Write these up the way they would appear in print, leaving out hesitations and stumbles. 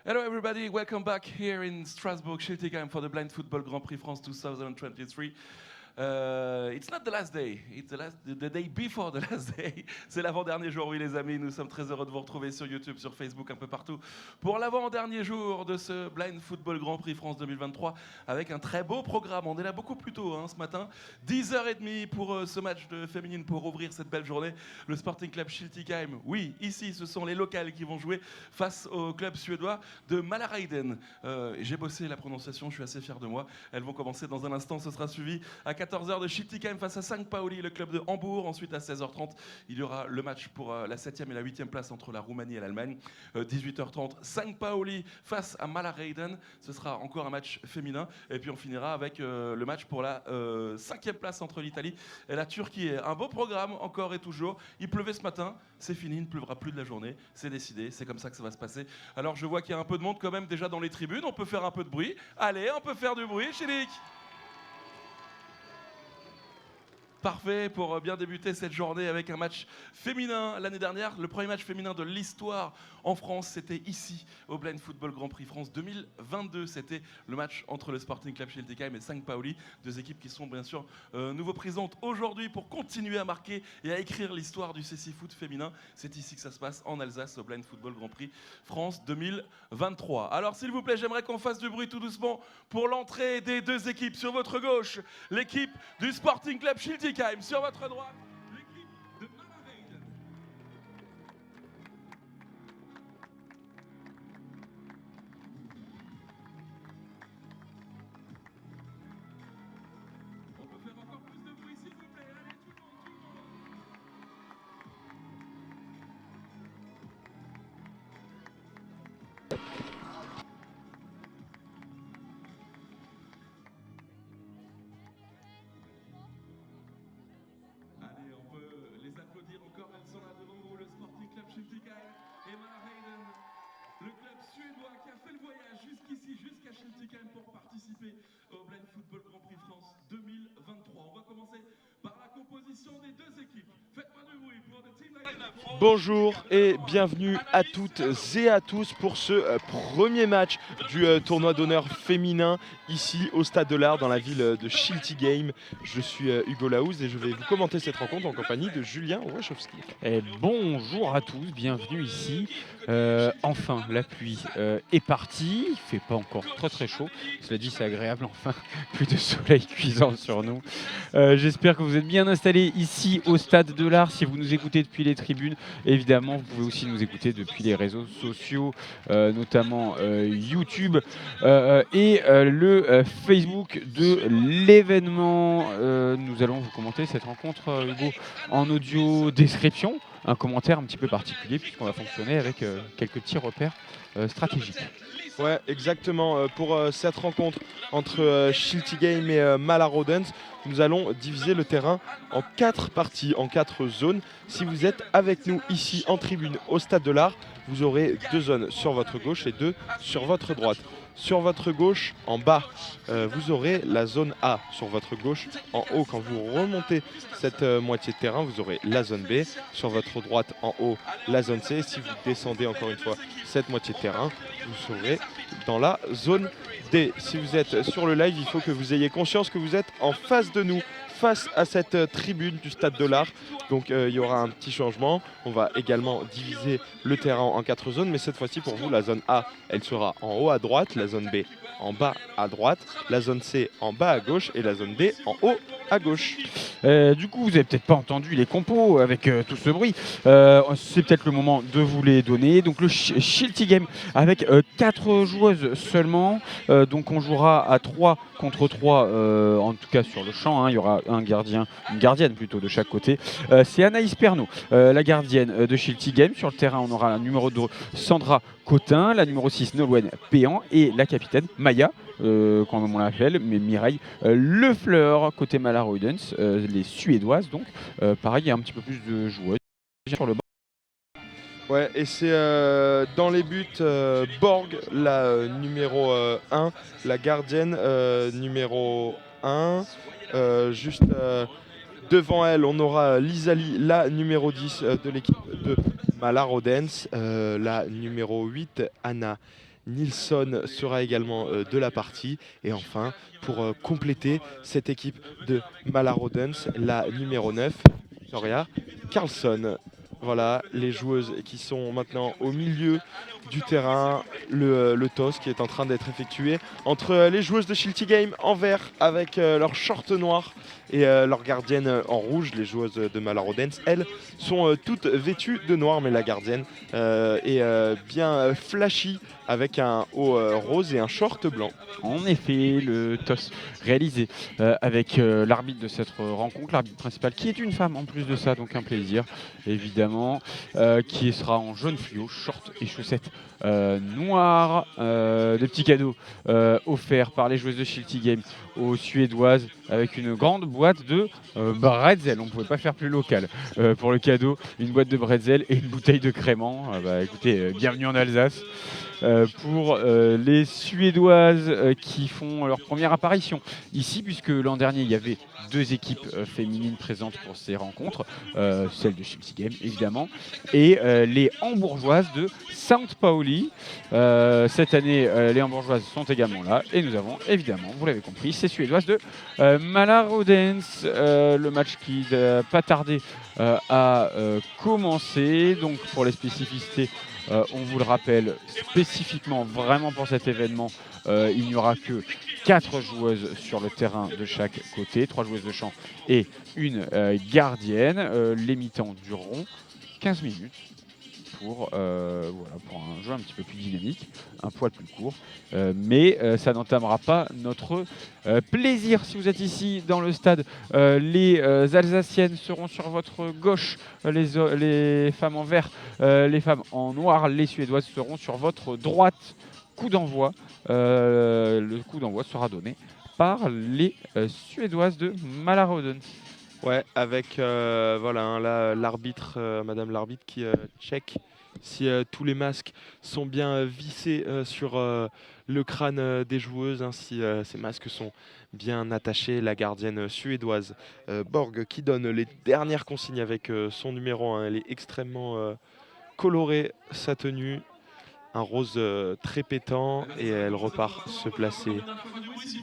Hello everybody, welcome back here in Strasbourg, Schiltigheim for the Blind Football Grand Prix France 2023. It's not the last day, it's the day before the last day. C'est l'avant-dernier jour, oui les amis, nous sommes très heureux de vous retrouver sur YouTube, sur Facebook, un peu partout pour l'avant-dernier jour de ce Blind Football Grand Prix France 2023 avec un très beau programme. On est là beaucoup plus tôt ce matin, 10h30 pour ce match de féminine pour ouvrir cette belle journée. Le Sporting Club Schiltigheim, oui, ici ce sont les locales qui vont jouer face au club suédois de Mälarhöjden. J'ai bossé la prononciation, je suis assez fier de moi. Elles vont commencer dans un instant, ce sera suivi à 14h de Schiltigheim face à St. Pauli, le club de Hambourg. Ensuite, à 16h30, il y aura le match pour la 7e et la 8e place entre la Roumanie et l'Allemagne. 18h30, St. Pauli face à Mälarhöjden. Ce sera encore un match féminin. Et puis, on finira avec le match pour la 5e place entre l'Italie et la Turquie. Un beau programme, encore et toujours. Il pleuvait ce matin, c'est fini, il ne pleuvra plus de la journée. C'est décidé, c'est comme ça que ça va se passer. Alors, je vois qu'il y a un peu de monde quand même déjà dans les tribunes. On peut faire un peu de bruit. Allez, on peut faire du bruit, Chilik. Parfait pour bien débuter cette journée avec un match féminin. L'année dernière, le premier match féminin de l'histoire en France, c'était ici, au Blind Football Grand Prix France 2022. C'était le match entre le Sporting Club Schiltigheim et St. Pauli, deux équipes qui sont bien sûr nouveau présentes aujourd'hui pour continuer à marquer et à écrire l'histoire du CC Foot féminin. C'est ici que ça se passe, en Alsace, au Blind Football Grand Prix France 2023. Alors s'il vous plaît, j'aimerais qu'on fasse du bruit tout doucement pour l'entrée des deux équipes. Sur votre gauche, l'équipe du Sporting Club Schiltigheim. Sur votre droite, l'équipe de Mälarhöjden. On peut faire encore plus de bruit s'il vous plaît. Allez, tout le monde, tout le monde. Allez, on peut les applaudir encore. Elles sont là devant vous, le Sporting Club Schiltigheim et Mälarhöjden, le club suédois qui a fait le voyage jusqu'ici, jusqu'à Schiltigheim pour participer au Blind Football Grand Prix France 2023. On va commencer par la composition des deux équipes. Faites-moi du bruit pour le team. Bonjour et bienvenue à toutes et à tous pour ce premier match du tournoi d'honneur féminin ici au Stade de l'Art dans la ville de Schiltigheim. Je suis Hugo Laouz et je vais vous commenter cette rencontre en compagnie de Julien Wachowski. Et bonjour à tous, bienvenue ici. Enfin, la pluie est partie, il fait pas encore très chaud. Cela dit, c'est agréable, enfin, plus de soleil cuisant sur nous. J'espère que vous êtes bien installés ici au Stade de l'Art. Si vous nous écoutez depuis les tribunes, évidemment, vous pouvez aussi nous écouter depuis les réseaux sociaux, notamment YouTube et le Facebook de l'événement. Nous allons vous commenter cette rencontre, Hugo, en audio description. Un commentaire un petit peu particulier puisqu'on va fonctionner avec quelques petits repères stratégiques. Ouais, exactement. Pour cette rencontre entre Schiltigheim et Mälarhöjden, nous allons diviser le terrain en 4 parties, en 4 zones. Si vous êtes avec nous ici en tribune au Stade de l'Art, vous aurez 2 zones sur votre gauche et 2 sur votre droite. Sur votre gauche, en bas, vous aurez la zone A. Sur votre gauche, en haut, quand vous remontez cette moitié de terrain, vous aurez la zone B. Sur votre droite, en haut, la zone C. Si vous descendez encore une fois cette moitié de terrain, vous serez dans la zone D. Si vous êtes sur le live, il faut que vous ayez conscience que vous êtes en face de nous, face à cette tribune du Stade de l'Art. Donc il y aura un petit changement. On va également diviser le terrain en 4 zones, mais cette fois-ci pour vous, la zone A, elle sera en haut à droite, la zone B en bas à droite, la zone C en bas à gauche et la zone D en haut à gauche. Du coup, vous n'avez peut-être pas entendu les compos avec tout ce bruit. C'est peut-être le moment de vous les donner. Donc le Schiltigheim avec 4 joueuses seulement. Donc on jouera à 3 contre 3, en tout cas sur le champ. Il y aura un gardien, une gardienne plutôt de chaque côté. C'est Anaïs Pernot, la gardienne de Schiltigheim. Sur le terrain, on aura la numéro 2 Sandra Cotin, la numéro 6 Nolwenn Péan et la capitaine Maya, quand on l'appelle, mais Mireille Lefleur, côté Mälarhöjden, les Suédoises. Donc pareil, il y a un petit peu plus de joueuses sur le banc. Ouais, et c'est dans les buts Borg, la numéro 1, la gardienne numéro 1. Juste devant elle, on aura Lisali, la numéro 10 de l'équipe de Mälarhöjden, la numéro 8, Anna Nilsson sera également de la partie. Et enfin, pour compléter cette équipe de Malarodens, la numéro 9, Victoria Karlsson. Voilà, les joueuses qui sont maintenant au milieu du terrain. Le toss qui est en train d'être effectué entre les joueuses de Shilty Game en vert avec leur short noir et leur gardienne en rouge. Les joueuses de Malarodens, elles, sont toutes vêtues de noir, mais la gardienne est bien flashy avec un haut rose et un short blanc. En effet, le toss réalisé avec l'arbitre de cette rencontre, l'arbitre principal, qui est une femme en plus de ça, donc un plaisir évidemment, qui sera en jaune fluo, short et chaussettes noires. Des petits cadeaux offerts par les joueuses de Shilty Game aux Suédoises avec une grande boîte de bretzel. On ne pouvait pas faire plus local pour le cadeau, une boîte de bretzel et une bouteille de crément. Écoutez, bienvenue en Alsace. Pour les Suédoises qui font leur première apparition ici, puisque l'an dernier il y avait 2 équipes féminines présentes pour ces rencontres, celle de Shilty Game évidemment, et les Hambourgeoises de Saint Pauli. Cette année, les Hambourgeoises sont également là, et nous avons évidemment, vous l'avez compris, ces Suédoises de Malarodens. Le match qui n'a pas tardé à commencer. Donc pour les spécificités, on vous le rappelle, spécifiquement vraiment pour cet événement, il n'y aura que 4 joueuses sur le terrain de chaque côté, 3 joueuses de champ et une gardienne. Les mi-temps dureront 15 minutes pour un jeu un petit peu plus dynamique, un poil plus court, mais ça n'entamera pas notre plaisir. Si vous êtes ici dans le stade, les Alsaciennes seront sur votre gauche, les femmes en vert, les femmes en noir, les Suédoises seront sur votre droite. Coup d'envoi, le coup d'envoi sera donné par les Suédoises de Malarodens. Ouais, avec l'arbitre, madame l'arbitre qui check si tous les masques sont bien vissés sur le crâne des joueuses, hein, si ces masques sont bien attachés. La gardienne suédoise Borg qui donne les dernières consignes avec son numéro 1. Elle est extrêmement colorée, sa tenue. Un rose très pétant et elle repart se placer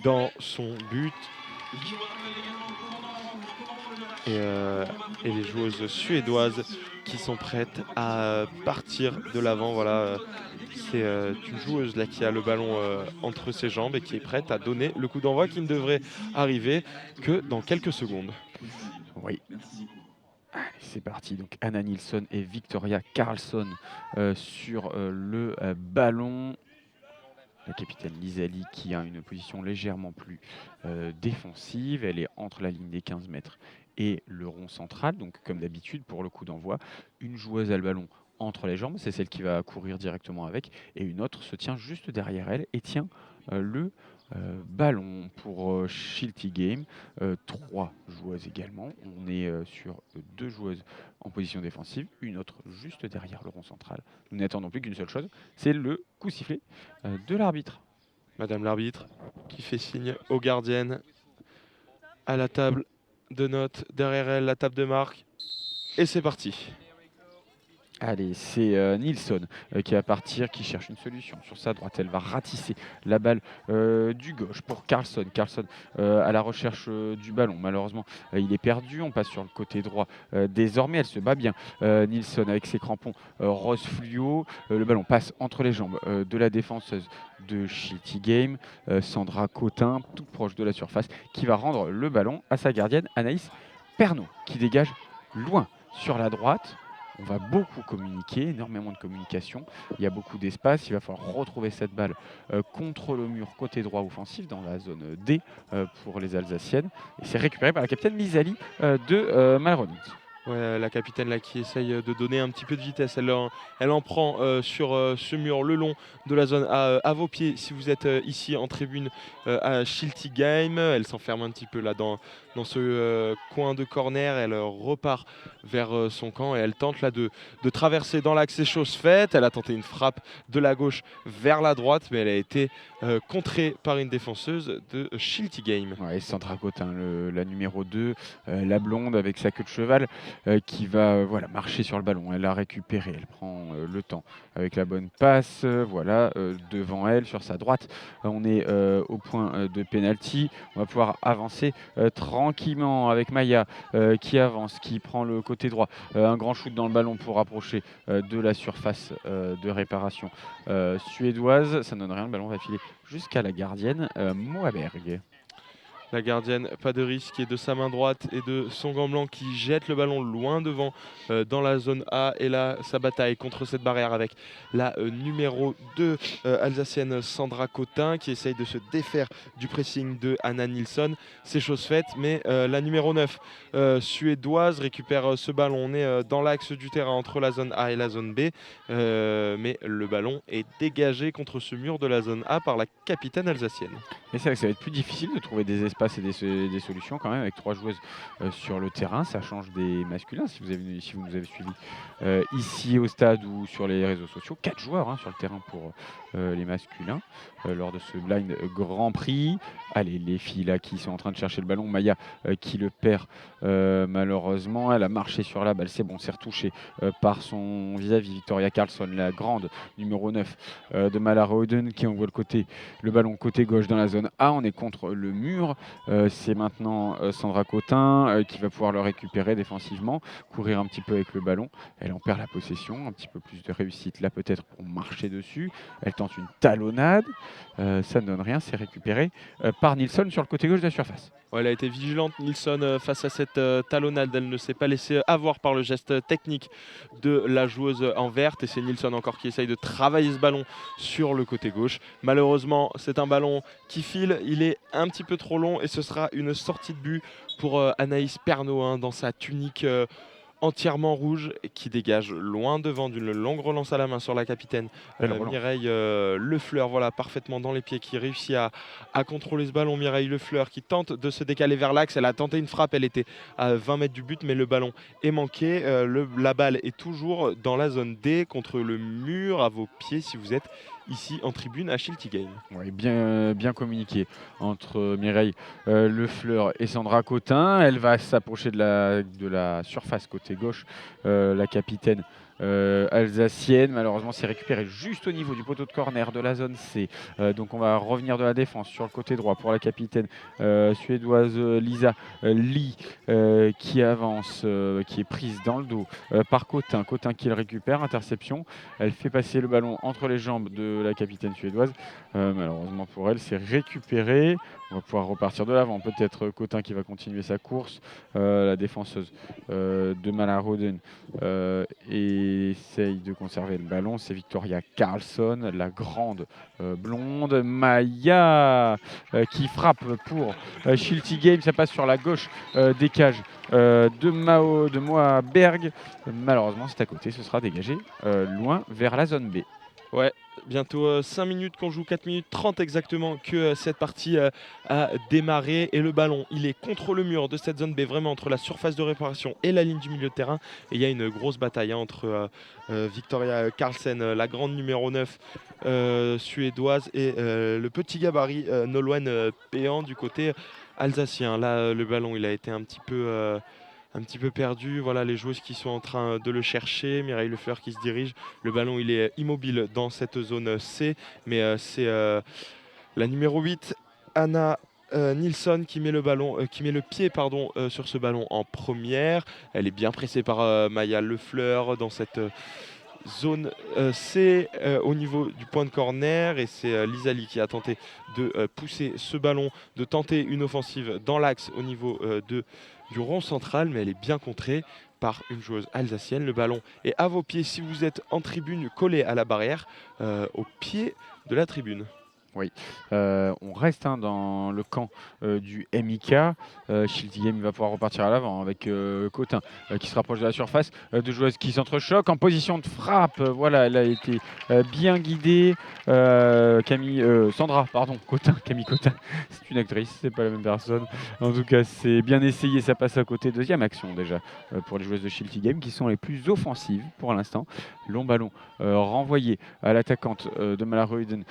dans son but. Et les joueuses suédoises qui sont prêtes à partir de l'avant. Voilà, c'est une joueuse là qui a le ballon entre ses jambes et qui est prête à donner le coup d'envoi qui ne devrait arriver que dans quelques secondes. Oui. Allez, c'est parti. Donc Anna Nilsson et Victoria Karlsson sur le ballon. La capitaine Lisali qui a une position légèrement plus défensive. Elle est entre la ligne des 15 mètres et le rond central. Donc comme d'habitude pour le coup d'envoi, une joueuse a le ballon entre les jambes, c'est celle qui va courir directement avec, et une autre se tient juste derrière elle et tient le ballon. Pour Shilty Game, 3 joueuses également. On est sur 2 joueuses en position défensive, une autre juste derrière le rond central. Nous n'attendons plus qu'une seule chose, c'est le coup sifflé de l'arbitre. Madame l'arbitre qui fait signe aux gardiennes à la table de notes, derrière elle la table de marque, et c'est parti. Allez, c'est Nilsson qui va partir, qui cherche une solution sur sa droite. Elle va ratisser la balle du gauche pour Karlsson. Karlsson à la recherche du ballon. Malheureusement, il est perdu. On passe sur le côté droit. Désormais, elle se bat bien. Nilsson avec ses crampons rose fluo. Le ballon passe entre les jambes de la défenseuse de Shilty Game, Sandra Cotin, toute proche de la surface, qui va rendre le ballon à sa gardienne Anaïs Pernot, qui dégage loin sur la droite. On va beaucoup communiquer, énormément de communication. Il y a beaucoup d'espace. Il va falloir retrouver cette balle contre le mur côté droit offensif dans la zone D pour les Alsaciennes. Et c'est récupéré par la capitaine Lisali de Malarodens. Ouais, la capitaine là qui essaye de donner un petit peu de vitesse. Elle en prend sur ce mur le long de la zone à vos pieds. Si vous êtes ici en tribune à Shilty Game, elle s'enferme un petit peu là dans ce coin de corner. Elle repart vers son camp et elle tente là de traverser dans l'axe. C'est chose faite. Elle a tenté une frappe de la gauche vers la droite, mais elle a été contrée par une défenseuse de Shilty Game. Ouais, Sandra Cotin, la numéro 2, la blonde avec sa queue de cheval. qui va voilà, marcher sur le ballon. Elle a récupéré, elle prend le temps avec la bonne passe. Voilà, devant elle, sur sa droite, on est au point de penalty. On va pouvoir avancer tranquillement avec Maya qui avance, qui prend le côté droit. Un grand shoot dans le ballon pour approcher de la surface de réparation suédoise. Ça ne donne rien, le ballon va filer jusqu'à la gardienne Moaberg. La gardienne, pas de risque, et de sa main droite et de son gant blanc qui jette le ballon loin devant dans la zone A. Et là, sa bataille contre cette barrière avec la numéro 2 alsacienne Sandra Cotin qui essaye de se défaire du pressing de Anna Nilsson. C'est chose faite, mais la numéro 9 suédoise récupère ce ballon. On est dans l'axe du terrain entre la zone A et la zone B, mais le ballon est dégagé contre ce mur de la zone A par la capitaine alsacienne. Et c'est vrai que ça va être plus difficile de trouver des espaces et des solutions quand même avec 3 joueuses sur le terrain. Ça change des masculins si vous nous avez suivis ici au stade ou sur les réseaux sociaux. 4 joueurs sur le terrain pour les masculins lors de ce blind Grand Prix. Allez, les filles là qui sont en train de chercher le ballon. Maya qui le perd malheureusement. Elle a marché sur la balle. C'est bon, c'est retouché par son vis-à-vis Victoria Karlsson, la grande numéro 9 de Malarauden qui envoie le ballon côté gauche dans la zone A. On est contre le mur. C'est maintenant Sandra Cotin qui va pouvoir le récupérer défensivement, courir un petit peu avec le ballon. Elle en perd la possession. Un petit peu plus de réussite là peut-être pour marcher dessus. Elle tente une talonnade. Ça ne donne rien. C'est récupéré par Nilsson sur le côté gauche de la surface. Ouais, elle a été vigilante, Nilsson, face à cette talonnade. Elle ne s'est pas laissée avoir par le geste technique de la joueuse en verte. Et c'est Nilsson encore qui essaye de travailler ce ballon sur le côté gauche. Malheureusement, c'est un ballon qui file. Il est un petit peu trop long et ce sera une sortie de but pour Anaïs Pernaut dans sa tunique entièrement rouge qui dégage loin devant d'une longue relance à la main sur la capitaine Mireille Lefleur, voilà, parfaitement dans les pieds, qui réussit à contrôler ce ballon. Mireille Lefleur qui tente de se décaler vers l'axe. Elle a tenté une frappe, elle était à 20 mètres du but, mais le ballon est manqué. La balle est toujours dans la zone D contre le mur à vos pieds si vous êtes ici en tribune à Schiltigheim. Oui, bien communiqué entre Mireille Lefleur et Sandra Cotin. Elle va s'approcher de la surface côté gauche, la capitaine alsacienne. Malheureusement, c'est récupéré juste au niveau du poteau de corner de la zone C. Donc on va revenir de la défense sur le côté droit pour la capitaine suédoise Lisa Lee qui avance, qui est prise dans le dos par Cotin. Cotin qui le récupère, interception. Elle fait passer le ballon entre les jambes de la capitaine suédoise. Malheureusement pour elle, c'est récupéré. On va pouvoir repartir de l'avant. Peut-être Cotin qui va continuer sa course. La défenseuse de Malarauden essaye de conserver le ballon. C'est Victoria Karlsson, la grande blonde. Maya qui frappe pour Schiltigheim. Ça passe sur la gauche des cages de Moaberg. Malheureusement, c'est à côté. Ce sera dégagé loin vers la zone B. Ouais, bientôt 5 minutes qu'on joue, 4 minutes 30 exactement que cette partie a démarré. Et le ballon, il est contre le mur de cette zone B, vraiment entre la surface de réparation et la ligne du milieu de terrain. Et il y a une grosse bataille entre Victoria Karlsson, la grande numéro 9 suédoise, et le petit gabarit Nolwenn Péan du côté alsacien. Là, le ballon, il a été un petit peu perdu. Voilà les joueuses qui sont en train de le chercher. Mireille Lefleur qui se dirige. Le ballon, il est immobile dans cette zone C. Mais c'est la numéro 8, Anna Nilsson, qui met le pied sur ce ballon en première. Elle est bien pressée par Maya Lefleur dans cette zone C au niveau du point de corner. Et c'est Lisa Lee qui a tenté de pousser ce ballon, de tenter une offensive dans l'axe au niveau du rond central, mais elle est bien contrée par une joueuse alsacienne. Le ballon est à vos pieds si vous êtes en tribune, collé à la barrière, au pied de la tribune. Oui, on reste dans le camp du MIK. Schiltigheim va pouvoir repartir à l'avant avec Cotin qui se rapproche de la surface. Deux joueuses qui s'entrechoquent en position de frappe. Voilà, elle a été bien guidée. Sandra Cotin, Camille Cotin, c'est une actrice, c'est pas la même personne. En tout cas, c'est bien essayé, ça passe à côté. Deuxième action déjà pour les joueuses de Schiltigheim qui sont les plus offensives pour l'instant. Long ballon renvoyé à l'attaquante de Malarauden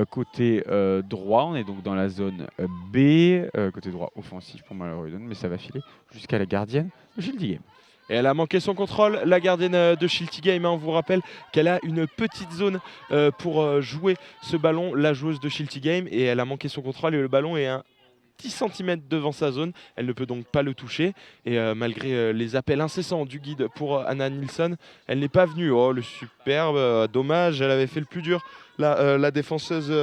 côté droit. On est donc dans la zone B, côté droit offensif pour Malarauden, mais ça va filer jusqu'à la gardienne de Schiltigheim. Et elle a manqué son contrôle, la gardienne de Shilty Game. On vous rappelle qu'elle a une petite zone pour jouer ce ballon, la joueuse de Shilty Game. Et elle a manqué son contrôle et le ballon est un 10 cm devant sa zone, elle ne peut donc pas le toucher et malgré les appels incessants du guide pour Anna Nilsson, elle n'est pas venue. Oh le superbe, dommage, elle avait fait le plus dur, la défenseuse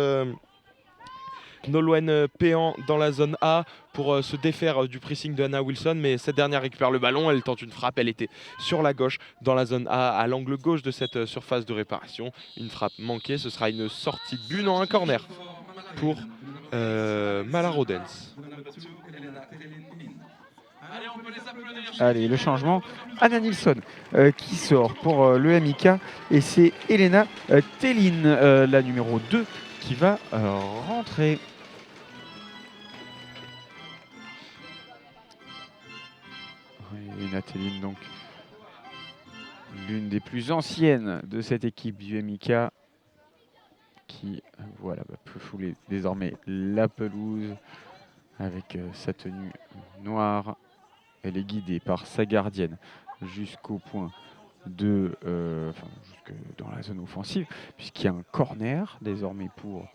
Nolwenn Péan dans la zone A pour se défaire du pressing de Anna Wilson, mais cette dernière récupère le ballon, elle tente une frappe, elle était sur la gauche dans la zone A, à l'angle gauche de cette surface de réparation. Une frappe manquée, ce sera une sortie de but, non un corner pour Mala Rodens. Allez, le changement. Anna Nilsson qui sort pour le MIK et c'est Elena Tellin, la numéro 2, qui va rentrer. Elena Tellin, donc l'une des plus anciennes de cette équipe du MIK, qui voilà, peut fouler désormais la pelouse avec sa tenue noire. Elle est guidée par sa gardienne jusqu'au point de, jusque dans la zone offensive, puisqu'il y a un corner désormais pour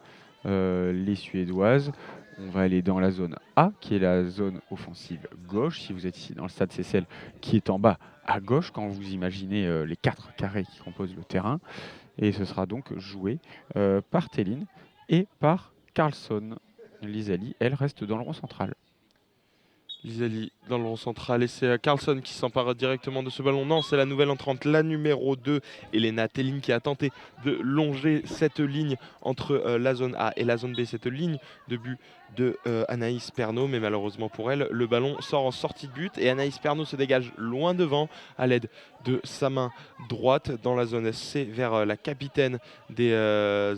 les Suédoises. On va aller dans la zone A, qui est la zone offensive gauche. Si vous êtes ici dans le stade, c'est celle qui est en bas à gauche, quand vous imaginez les 4 carrés qui composent le terrain. Et ce sera donc joué par Tellin et par Carlsson. Lisali, elle, reste dans le rond central. Lisali dans le rond central et c'est Carlsson qui s'empare directement de ce ballon. Non, c'est la nouvelle entrante, la numéro 2, Elena Tellin, qui a tenté de longer cette ligne entre la zone A et la zone B, cette ligne de but de Anaïs Pernot, mais malheureusement pour elle, le ballon sort en sortie de but et Anaïs Pernot se dégage loin devant à l'aide de sa main droite dans la zone C vers la capitaine des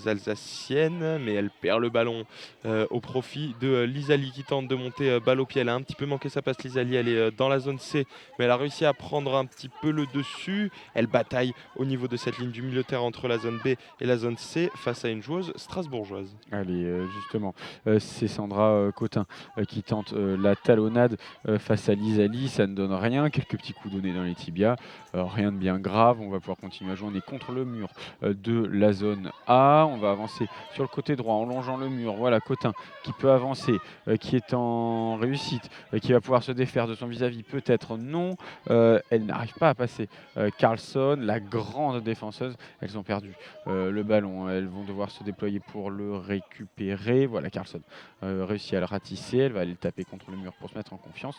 Alsaciennes, mais elle perd le ballon au profit de Lisali qui tente de monter balle au pied. Elle a un petit peu manqué sa passe, Lisali, elle est dans la zone C, mais elle a réussi à prendre un petit peu le dessus. Elle bataille au niveau de cette ligne du milieu de terrain entre la zone B et la zone C face à une joueuse strasbourgeoise. Allez, justement, c'est Sandra Cotin qui tente la talonnade face à Lisali. Ça ne donne rien, quelques petits coups donnés dans les tibias, rien de bien grave. On va pouvoir continuer à jouer. On est contre le mur de la zone A. On va avancer sur le côté droit en longeant le mur. Voilà, Cotin qui peut avancer, qui est en réussite, qui va pouvoir se défaire de son vis-à-vis, peut-être non. Elle n'arrive pas à passer. Carlsson, la grande défenseuse, elles ont perdu le ballon. Elles vont devoir se déployer pour le récupérer. Voilà, Carlsson réussit à le ratisser. Elle va aller le taper contre le mur pour se mettre en confiance.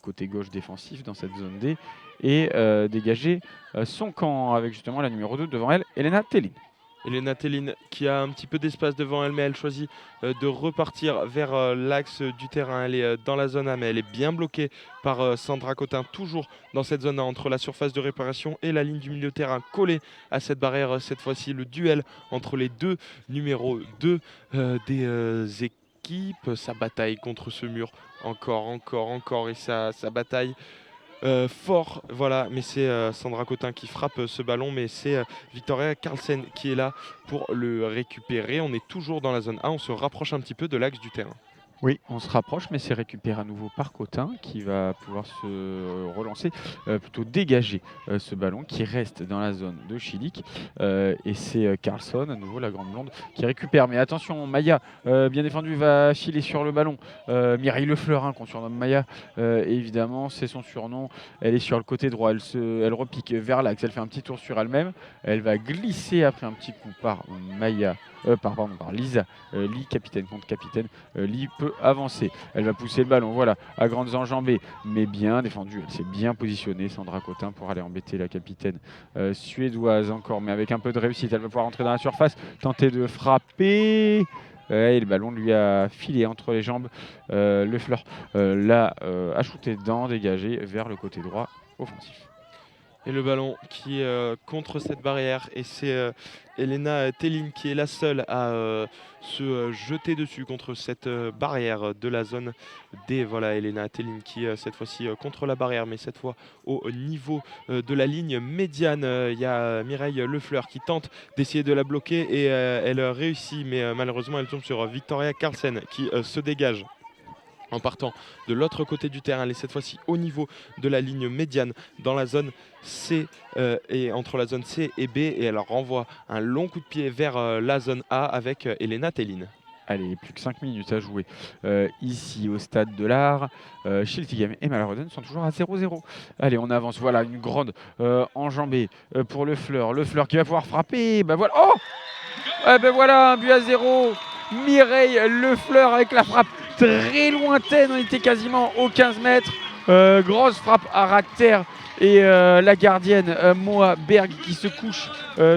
Côté gauche défensif dans cette zone D. Et dégager son camp avec justement la numéro 2 devant elle, Elena Tellin. Elena Tellin qui a un petit peu d'espace devant elle, mais elle choisit de repartir vers l'axe du terrain. Elle est dans la zone A, mais elle est bien bloquée par Sandra Cotin, toujours dans cette zone A, entre la surface de réparation et la ligne du milieu de terrain, collée à cette barrière. Cette fois-ci, le duel entre les deux numéros 2 des équipes. Sa bataille contre ce mur, encore, et sa bataille fort, voilà, mais c'est Sandra Cotin qui frappe ce ballon, mais c'est Victoria Carlsen qui est là pour le récupérer. On est toujours dans la zone A, on se rapproche un petit peu de l'axe du terrain. Oui, on se rapproche, mais c'est récupéré à nouveau par Cotin qui va pouvoir se relancer, plutôt dégager ce ballon qui reste dans la zone de Chilik. Et c'est Carlsson, à nouveau la grande blonde, qui récupère. Mais attention, Maya, bien défendue, va filer sur le ballon. Mireille Lefleurin, qu'on surnomme Maya, évidemment, c'est son surnom. Elle est sur le côté droit, elle repique vers l'axe, elle fait un petit tour sur elle-même. Elle va glisser après un petit coup par Maya. Par Lisa Lee, capitaine contre capitaine. Lee peut avancer. Elle va pousser le ballon, voilà, à grandes enjambées, mais bien défendue. Elle s'est bien positionnée, Sandra Cotin, pour aller embêter la capitaine suédoise encore, mais avec un peu de réussite. Elle va pouvoir entrer dans la surface, tenter de frapper. Et le ballon lui a filé entre les jambes. Le Fleur l'a achouté dedans, dégagé vers le côté droit offensif. Et le ballon qui est contre cette barrière, et c'est Elena Tellin qui est la seule à se jeter dessus contre cette barrière de la zone D. Voilà, Elena Tellin qui cette fois-ci contre la barrière, mais cette fois au niveau de la ligne médiane. Il y a Mireille Lefleur qui tente d'essayer de la bloquer et elle réussit, mais malheureusement elle tombe sur Victoria Carlsen qui se dégage. en partant de l'autre côté du terrain. Elle est cette fois-ci au niveau de la ligne médiane dans la zone C et entre la zone C et B. Et elle renvoie un long coup de pied vers la zone A avec Elena Tellin. Allez, plus que 5 minutes à jouer ici au stade de l'Art. Schiltigheim et Malroden sont toujours à 0-0. Allez, on avance. Voilà, une grande enjambée pour le Fleur. Le Fleur qui va pouvoir frapper. Ben voilà. Oh, ben voilà, un but à 0. Mireille Le Fleur avec la frappe très lointaine. On était quasiment aux 15 mètres. Grosse frappe à ras de terre. Et la gardienne Moa Berg qui se couche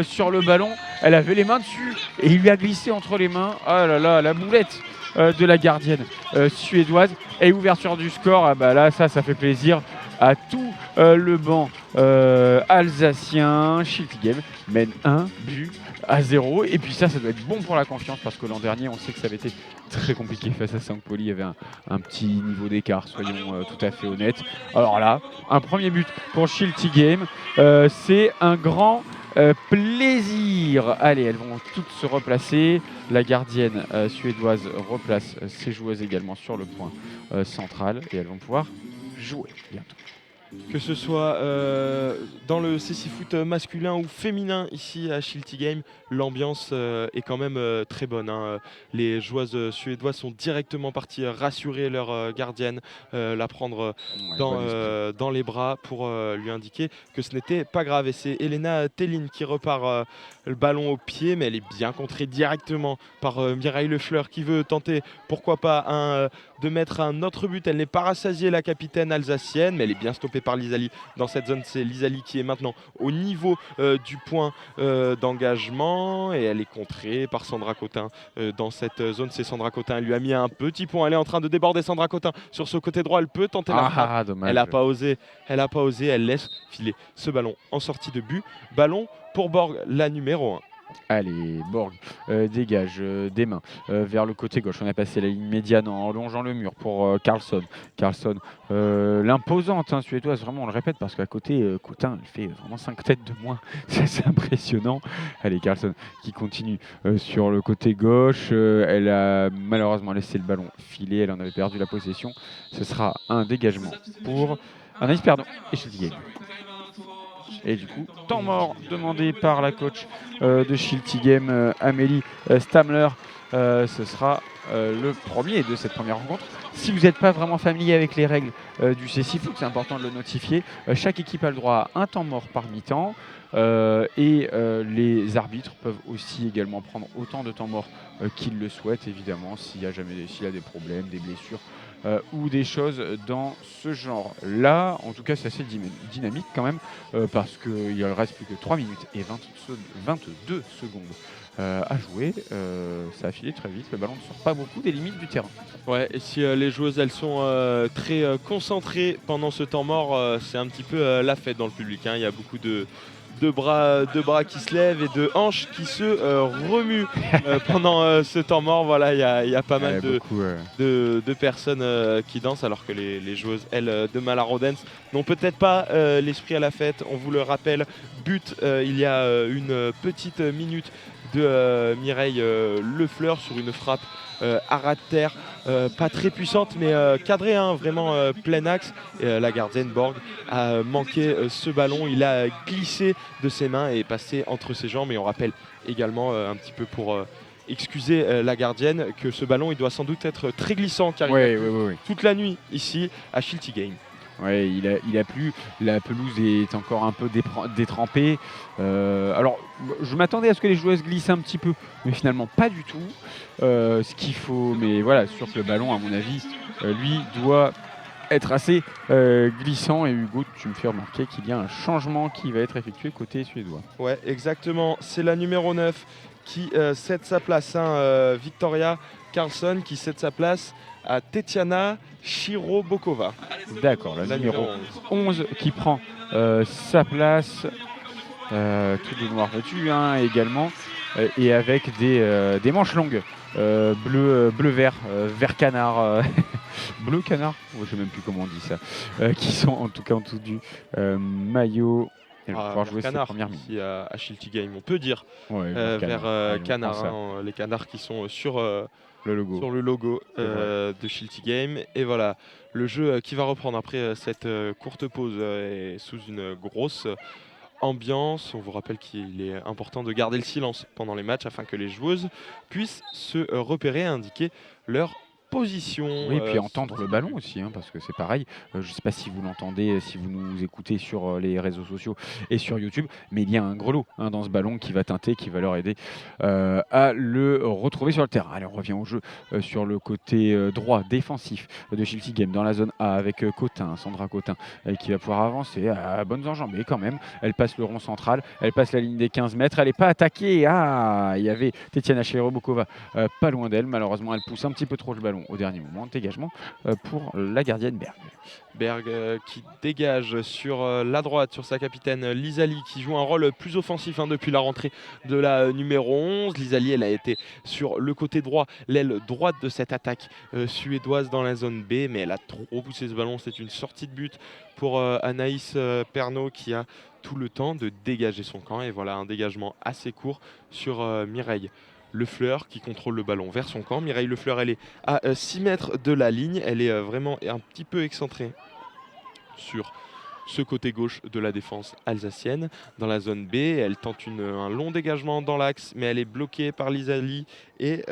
sur le ballon. Elle avait les mains dessus et il lui a glissé entre les mains. Ah là là, la boulette de la gardienne suédoise. Et ouverture du score, ah bah là ça fait plaisir à tout le banc alsacien. Schiltigheim mène 1-0. Et puis ça doit être bon pour la confiance parce que l'an dernier on sait que ça avait été très compliqué face à Saint-Pauli. Il y avait un petit niveau d'écart, soyons tout à fait honnêtes. Alors là, un premier but pour Schiltigheim. C'est un grand plaisir. Allez, elles vont toutes se replacer. La gardienne suédoise replace ses joueuses également sur le point central et elles vont pouvoir jouer bientôt. Que ce soit dans le CC Foot masculin ou féminin ici à Schiltigheim, l'ambiance est quand même très bonne. Les joueuses suédoises sont directement parties rassurer leur gardienne, la prendre dans les bras pour lui indiquer que ce n'était pas grave. Et c'est Elena Tellin qui repart le ballon au pied, mais elle est bien contrée directement par Mireille Le Fleur qui veut tenter, pourquoi pas, de mettre un autre but. Elle n'est pas rassasiée, la capitaine alsacienne, mais elle est bien stoppée par Lisali dans cette zone. C'est Lisali qui est maintenant au niveau du point d'engagement et elle est contrée par Sandra Cotin dans cette zone. C'est Sandra Cotin, elle lui a mis un petit point. Elle est en train de déborder Sandra Cotin sur ce côté droit. Elle peut tenter la frappe. Dommage. Elle n'a pas osé. Elle laisse filer ce ballon en sortie de but. Ballon pour Borg, la numéro 1. Allez, Borg dégage des mains vers le côté gauche. On a passé la ligne médiane en longeant le mur pour Karlsson. Karlsson, l'imposante suédoise, vraiment on le répète parce qu'à côté, Cotin, il fait vraiment 5 têtes de moins. C'est impressionnant. Allez, Karlsson qui continue sur le côté gauche. Elle a malheureusement laissé le ballon filer. Elle en avait perdu la possession. Ce sera un dégagement pour Anaïs Perdon et Schiltigheim. Et du coup, temps mort demandé par la coach de Schiltigheim, Amélie Stamler. Ce sera le premier de cette première rencontre. Si vous n'êtes pas vraiment familier avec les règles du CC Foot, c'est important de le notifier. Chaque équipe a le droit à un temps mort par mi-temps. Et les arbitres peuvent aussi également prendre autant de temps mort qu'ils le souhaitent, évidemment, s'il y a des problèmes, des blessures ou des choses dans ce genre-là. En tout cas, c'est assez dynamique quand même, parce qu'il ne reste plus que 3 minutes et 22 secondes à jouer. Ça a filé très vite, le ballon ne sort pas beaucoup des limites du terrain. Ouais, et si les joueuses elles sont très concentrées pendant ce temps mort, c'est un petit peu la fête dans le public. Il y a beaucoup de bras qui se lèvent et de hanches qui se remuent pendant ce temps mort. Voilà, il y a pas mal de personnes qui dansent, alors que les joueuses, elles, de Malroden n'ont peut-être pas l'esprit à la fête. On vous le rappelle, but il y a une petite minute de Mireille Le Fleur sur une frappe à ras de terre, pas très puissante mais cadrée, vraiment plein axe. La gardienne Borg a manqué ce ballon, il a glissé de ses mains et est passé entre ses jambes. Et on rappelle également un petit peu pour excuser la gardienne que ce ballon il doit sans doute être très glissant car il a toute la nuit ici à Schiltigheim. Ouais, il a plu, la pelouse est encore un peu détrempée. Alors, je m'attendais à ce que les joueuses glissent un petit peu, mais finalement pas du tout. Ce qu'il faut, mais voilà, sûr que le ballon, à mon avis, lui doit être assez glissant. Et Hugo, tu me fais remarquer qu'il y a un changement qui va être effectué côté suédois. Ouais, exactement. C'est la numéro 9 qui cède sa place, Victoria Karlsson qui cède sa place à Tetiana Chirobokova. D'accord, la numéro 11 qui prend sa place, tout de noir vêtu également, et avec des manches longues, bleu-vert, vert canard, bleu canard, je ne sais même plus comment on dit ça, qui sont en tout cas en dessous du maillot. Elle va pouvoir jouer ses premières minutes. Ici à Schiltigheim, on peut dire vert canard, les canards qui sont sur le logo. sur le logo C'est vrai. de Shilty Game. Et voilà, le jeu qui va reprendre après cette courte pause est sous une grosse ambiance. On vous rappelle qu'il est important de garder le silence pendant les matchs afin que les joueuses puissent se repérer et indiquer leur position. Oui, puis entendre le ballon aussi, hein, parce que c'est pareil. Je ne sais pas si vous l'entendez, si vous nous écoutez sur les réseaux sociaux et sur YouTube, mais il y a un grelot dans ce ballon qui va teinter, qui va leur aider à le retrouver sur le terrain. Allez, on revient au jeu sur le côté droit défensif de Shilty Game dans la zone A avec Cotin, Sandra Cotin, qui va pouvoir avancer à bonnes enjambées quand même. Elle passe le rond central, elle passe la ligne des 15 mètres, elle n'est pas attaquée. Ah, il y avait Tetiana Cherobokova pas loin d'elle. Malheureusement, elle pousse un petit peu trop le ballon au dernier moment. Dégagement pour la gardienne Berg. Berg qui dégage sur la droite, sur sa capitaine Lisali, qui joue un rôle plus offensif depuis la rentrée de la numéro 11. Lisali, elle a été sur le côté droit, l'aile droite de cette attaque suédoise dans la zone B, mais elle a trop poussé ce ballon. C'est une sortie de but pour Anaïs Pernot qui a tout le temps de dégager son camp. Et voilà un dégagement assez court sur Mireille Lefleur qui contrôle le ballon vers son camp. Mireille Lefleur, elle est à 6 mètres de la ligne. Elle est vraiment un petit peu excentrée sur ce côté gauche de la défense alsacienne. Dans la zone B, elle tente un long dégagement dans l'axe, mais elle est bloquée par Lisali et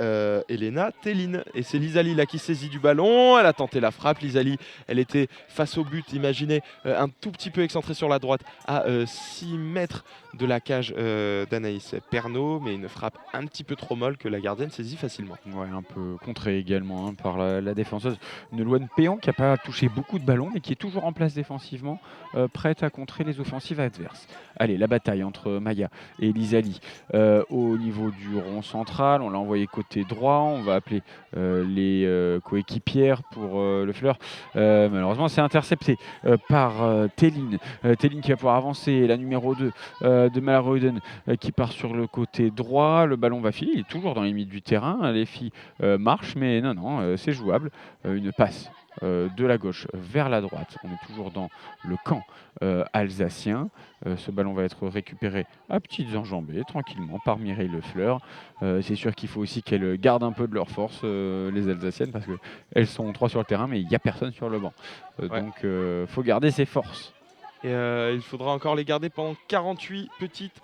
Elena Tellin. Et c'est Lisali là qui saisit du ballon. Elle a tenté la frappe. Lisali, elle était face au but, imaginez, un tout petit peu excentrée sur la droite, à 6 mètres de la cage d'Anaïs Pernot, mais une frappe un petit peu trop molle que la gardienne saisit facilement. Ouais, un peu contré également par la défenseuse Nolwenn Péan qui n'a pas touché beaucoup de ballons mais qui est toujours en place défensivement, prête à contrer les offensives adverses. Allez, la bataille entre Maya et Lisali au niveau du rond central. On l'a envoyé côté droit. On va appeler les coéquipières pour le Fleur. Malheureusement, c'est intercepté par Tellin. Tellin qui va pouvoir avancer. La numéro 2 de Malaroiden qui part sur le côté droit. Le ballon va filer. Il est toujours dans les limites du terrain. Les filles marchent, mais non, c'est jouable. Une passe de la gauche vers la droite. On est toujours dans le camp alsacien. Ce ballon va être récupéré à petites enjambées, tranquillement, par Mireille Lefleur. C'est sûr qu'il faut aussi qu'elles gardent un peu de leur force, les Alsaciennes, parce qu'elles sont 3 sur le terrain, mais il n'y a personne sur le banc. Ouais. Donc, il faut garder ses forces. Et il faudra encore les garder pendant 48 petites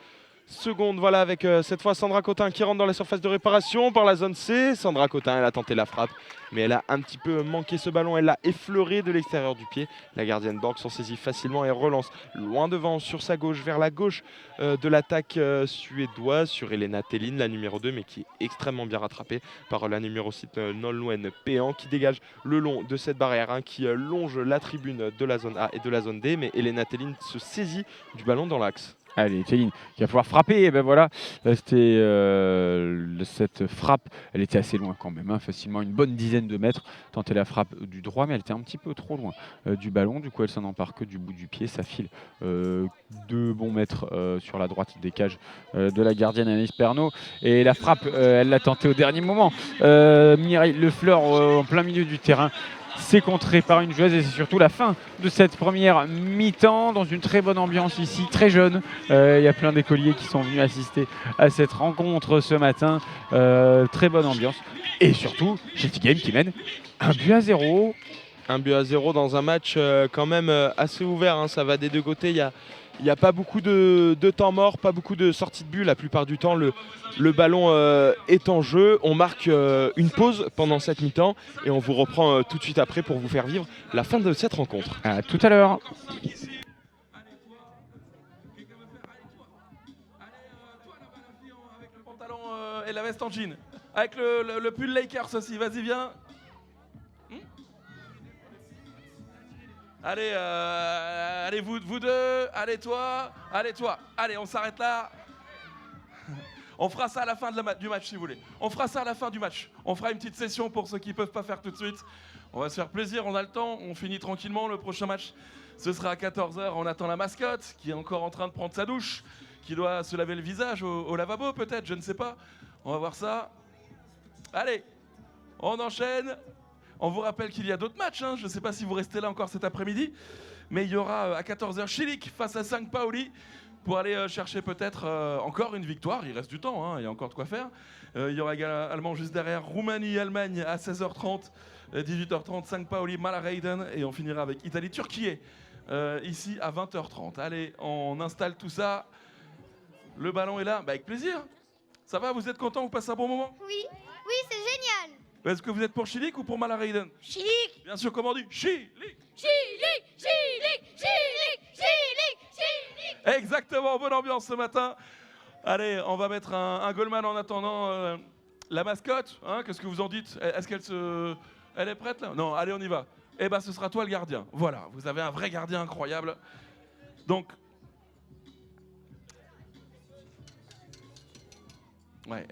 secondes. Voilà, avec cette fois Sandra Cotin qui rentre dans la surface de réparation par la zone C. Sandra Cotin, elle a tenté la frappe, mais elle a un petit peu manqué ce ballon. Elle l'a effleuré de l'extérieur du pied. La gardienne Borg s'en saisit facilement et relance loin devant sur sa gauche, vers la gauche de l'attaque suédoise, sur Elena Tellin, la numéro 2, mais qui est extrêmement bien rattrapée par la numéro 6 Nolwenn Péan, qui dégage le long de cette barrière, qui longe la tribune de la zone A et de la zone D, mais Elena Tellin se saisit du ballon dans l'axe. Allez, Tellin qui va pouvoir frapper. Et ben voilà, c'était cette frappe. Elle était assez loin quand même, facilement une bonne dizaine de mètres. Tentait la frappe du droit, mais elle était un petit peu trop loin du ballon. Du coup, elle s'en empare que du bout du pied. Ça file 2 bons mètres sur la droite des cages de la gardienne Anaïs Pernot. Et la frappe, elle l'a tentée au dernier moment. Mireille Lefleur en plein milieu du terrain. C'est contré par une joueuse et c'est surtout la fin de cette première mi-temps dans une très bonne ambiance ici, très jeune. Il y a plein d'écoliers qui sont venus assister à cette rencontre ce matin. Très bonne ambiance. Et surtout, Shilty Game qui mène 1-0. 1-0 dans un match quand même assez ouvert. Ça va des deux côtés. Il n'y a pas beaucoup de temps mort, pas beaucoup de sorties de but. La plupart du temps, le ballon est en jeu. On marque une pause pendant cette mi-temps et on vous reprend tout de suite après pour vous faire vivre la fin de cette rencontre. À tout à l'heure. Avec le pantalon et la veste en jean. Avec le pull Lakers aussi. Vas-y, viens. Allez, allez vous deux, allez toi, allez on s'arrête là. On fera ça à la fin du match si vous voulez. On fera ça à la fin du match. On fera une petite session pour ceux qui ne peuvent pas faire tout de suite. On va se faire plaisir, on a le temps, on finit tranquillement. Le prochain match, ce sera à 14h. On attend la mascotte qui est encore en train de prendre sa douche, qui doit se laver le visage au lavabo peut-être, je ne sais pas. On va voir ça. Allez, on enchaîne. On vous rappelle qu'il y a d'autres matchs, je ne sais pas si vous restez là encore cet après-midi, mais il y aura à 14h Chilik face à St. Pauli, pour aller chercher peut-être encore une victoire. Il reste du temps, hein, il y a encore de quoi faire. Il y aura également juste derrière Roumanie-Allemagne à 16h30, 18h30, Saint-Pauli, Malaraiden, et on finira avec Italie-Turquie ici à 20h30. Allez, on installe tout ça. Le ballon est là, bah, avec plaisir. Ça va, vous êtes content, vous passez un bon moment? Oui, oui, c'est génial. Est-ce que vous êtes pour Chilik ou pour Malaraiden? Chilik, Bien sûr, comment on dit? Chilik. Chilik, Chilik, Chilik, Chilik, Chilik. Exactement, bonne ambiance ce matin. Allez, on va mettre un goalman en attendant la mascotte. Hein, qu'est-ce que vous en dites? Est-ce qu'elle elle est prête là? Non, allez, on y va. Eh ben, ce sera toi le gardien. Voilà, vous avez un vrai gardien incroyable. Donc, ouais,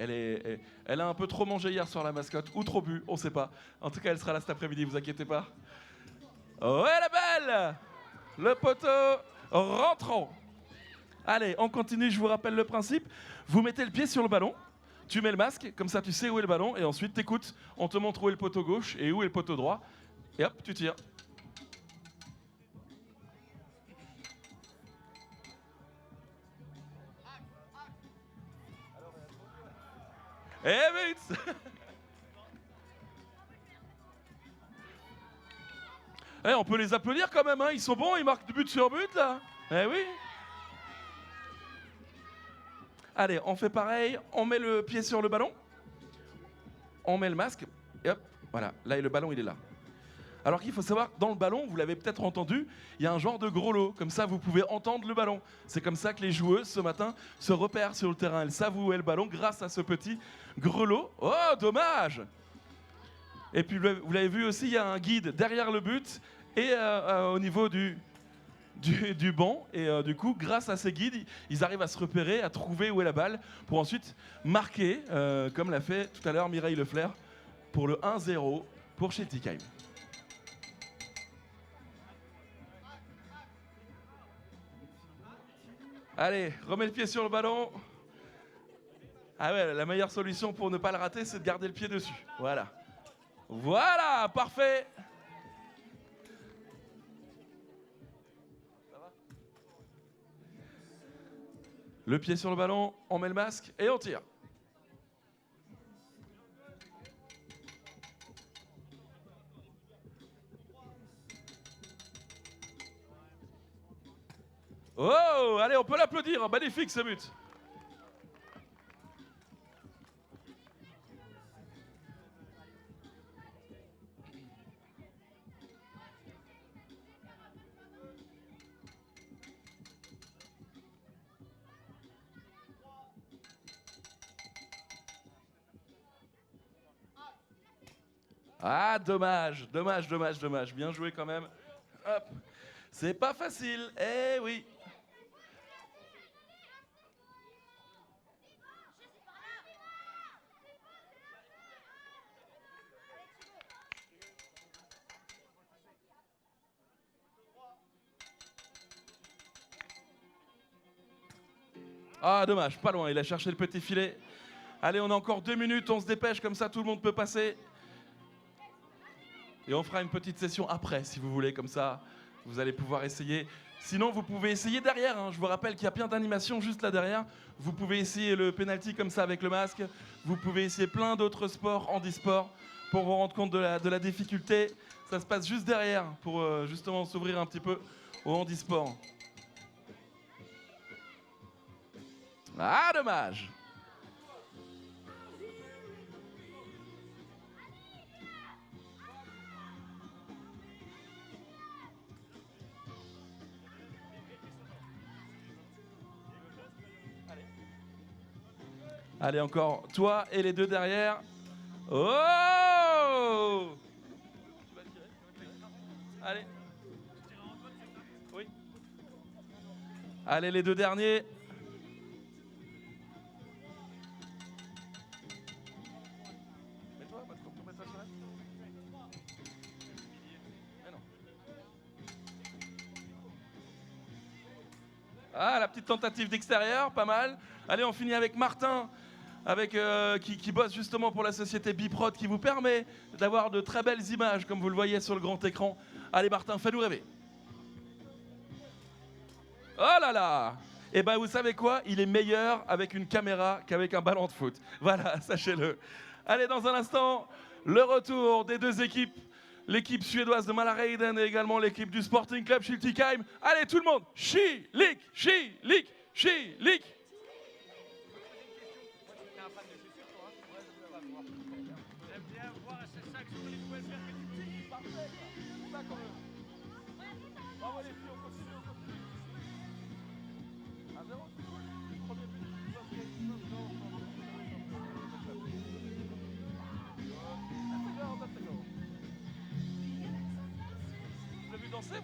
elle a un peu trop mangé hier soir la mascotte, ou trop bu, on sait pas. En tout cas, elle sera là cet après-midi, vous inquiétez pas. Ouais, la belle! Le poteau rentrant. Allez, on continue, je vous rappelle le principe. Vous mettez le pied sur le ballon, tu mets le masque, comme ça tu sais où est le ballon, et ensuite t'écoutes, on te montre où est le poteau gauche et où est le poteau droit, et hop, tu tires. Et but! Eh, on peut les applaudir quand même, hein. Ils sont bons, ils marquent de but sur but là. Eh oui. Allez, on fait pareil, on met le pied sur le ballon, on met le masque, et hop, voilà, là le ballon il est là. Alors qu'il faut savoir, dans le ballon, vous l'avez peut-être entendu, il y a un genre de gros lot, comme ça vous pouvez entendre le ballon. C'est comme ça que les joueuses ce matin se repèrent sur le terrain, elles savent où est le ballon grâce à ce petit grelot. Oh, dommage! Et puis vous l'avez vu aussi, il y a un guide derrière le but et au niveau du banc. Et du coup, grâce à ces guides, ils arrivent à se repérer, à trouver où est la balle pour ensuite marquer, comme l'a fait tout à l'heure Mireille Leflair, pour le 1-0 pour Schiltigheim. Allez, remets le pied sur le ballon. Ah ouais, la meilleure solution pour ne pas le rater, c'est de garder le pied dessus. Voilà. Voilà, parfait. Ça va? Le pied sur le ballon, on met le masque et on tire. Oh, allez, on peut l'applaudir. Magnifique ce but. Ah, dommage, dommage, dommage, dommage. Bien joué quand même. Hop. C'est pas facile, eh oui. Ah, dommage, pas loin, il a cherché le petit filet. Allez, on a encore 2 minutes, on se dépêche, comme ça tout le monde peut passer. Et on fera une petite session après, si vous voulez, comme ça, vous allez pouvoir essayer. Sinon, vous pouvez essayer derrière, hein. Je vous rappelle qu'il y a plein d'animations juste là derrière. Vous pouvez essayer le penalty comme ça avec le masque. Vous pouvez essayer plein d'autres sports, handisport, pour vous rendre compte de la difficulté. Ça se passe juste derrière, pour justement s'ouvrir un petit peu au handisport. Ah, dommage! Allez, encore toi et les deux derrière. Oh! Allez. Oui. Allez, les deux derniers. Mets-toi, mets-toi sur elle. Mais non. Ah, la petite tentative d'extérieur, pas mal. Allez, on finit avec Martin, qui bosse justement pour la société Biprod, qui vous permet d'avoir de très belles images, comme vous le voyez sur le grand écran. Allez, Martin, fais-nous rêver. Oh là là! Et ben vous savez quoi? Il est meilleur avec une caméra qu'avec un ballon de foot. Voilà, sachez-le. Allez, dans un instant, le retour des deux équipes. L'équipe suédoise de Mälarhöjden et également l'équipe du Sporting Club Schiltigheim. Allez, tout le monde, Schilik, Schilik, Schilik.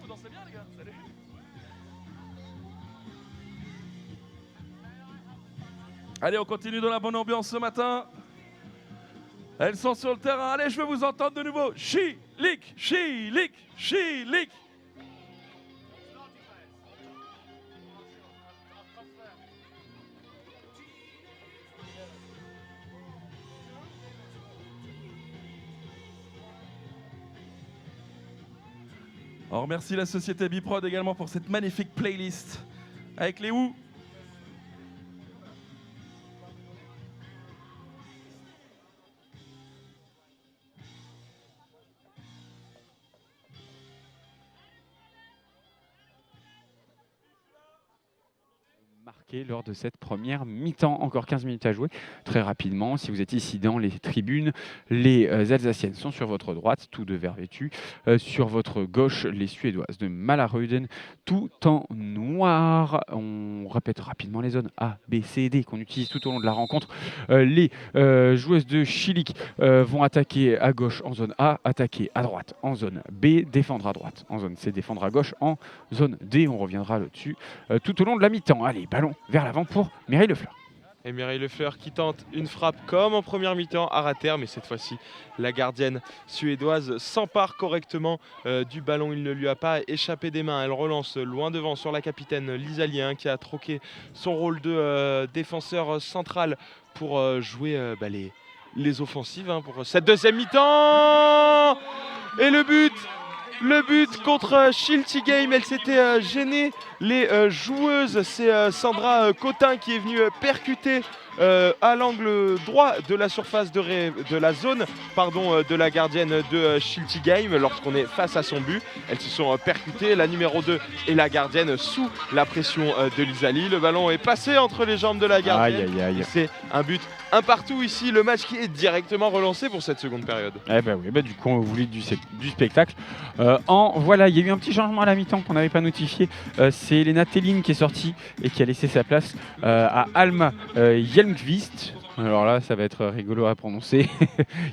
Vous dansez bien les gars. Salut. Allez, on continue dans la bonne ambiance ce matin. Elles sont sur le terrain. Allez, je veux vous entendre de nouveau. Schilik, Schilik, Schilik. On remercie la société Biprod également pour cette magnifique playlist avec les Who. Marqué lors de cette première mi-temps. Encore 15 minutes à jouer. Très rapidement, si vous êtes ici dans les tribunes, les Alsaciennes sont sur votre droite, tout de vert vêtu. Sur votre gauche, les Suédoises de Mälarhöjden, tout en noir. On répète rapidement les zones A, B, C et D qu'on utilise tout au long de la rencontre. Les joueuses de Schilik vont attaquer à gauche en zone A, attaquer à droite en zone B, défendre à droite en zone C, défendre à gauche en zone D. On reviendra là-dessus tout au long de la mi-temps. Allez, ballon vers l'avant pour Mireille Lefleur. Et Mireille Lefleur qui tente une frappe comme en première mi-temps à rater, mais cette fois-ci la gardienne suédoise s'empare correctement du ballon. Il ne lui a pas échappé des mains. Elle relance loin devant sur la capitaine Lisa Lien qui a troqué son rôle de défenseur central pour jouer les offensives pour cette deuxième mi-temps. Et le but contre Schiltigheim, elle s'était gênée. Les joueuses, c'est Sandra Cotin qui est venue percuter à l'angle droit de la surface de la zone de la gardienne de Schiltigheim lorsqu'on est face à son but. Elles se sont percutées, la numéro 2 et la gardienne sous la pression de Lisali. Le ballon est passé entre les jambes de la gardienne. Aïe, aïe, aïe. C'est un but un partout ici, le match qui est directement relancé pour cette seconde période. Eh ben oui, du coup on voulait du spectacle. Voilà, il y a eu un petit changement à la mi-temps qu'on n'avait pas notifié. C'est Lena Telling qui est sortie et qui a laissé sa place à Alma Hjelmqvist. Alors là, ça va être rigolo à prononcer.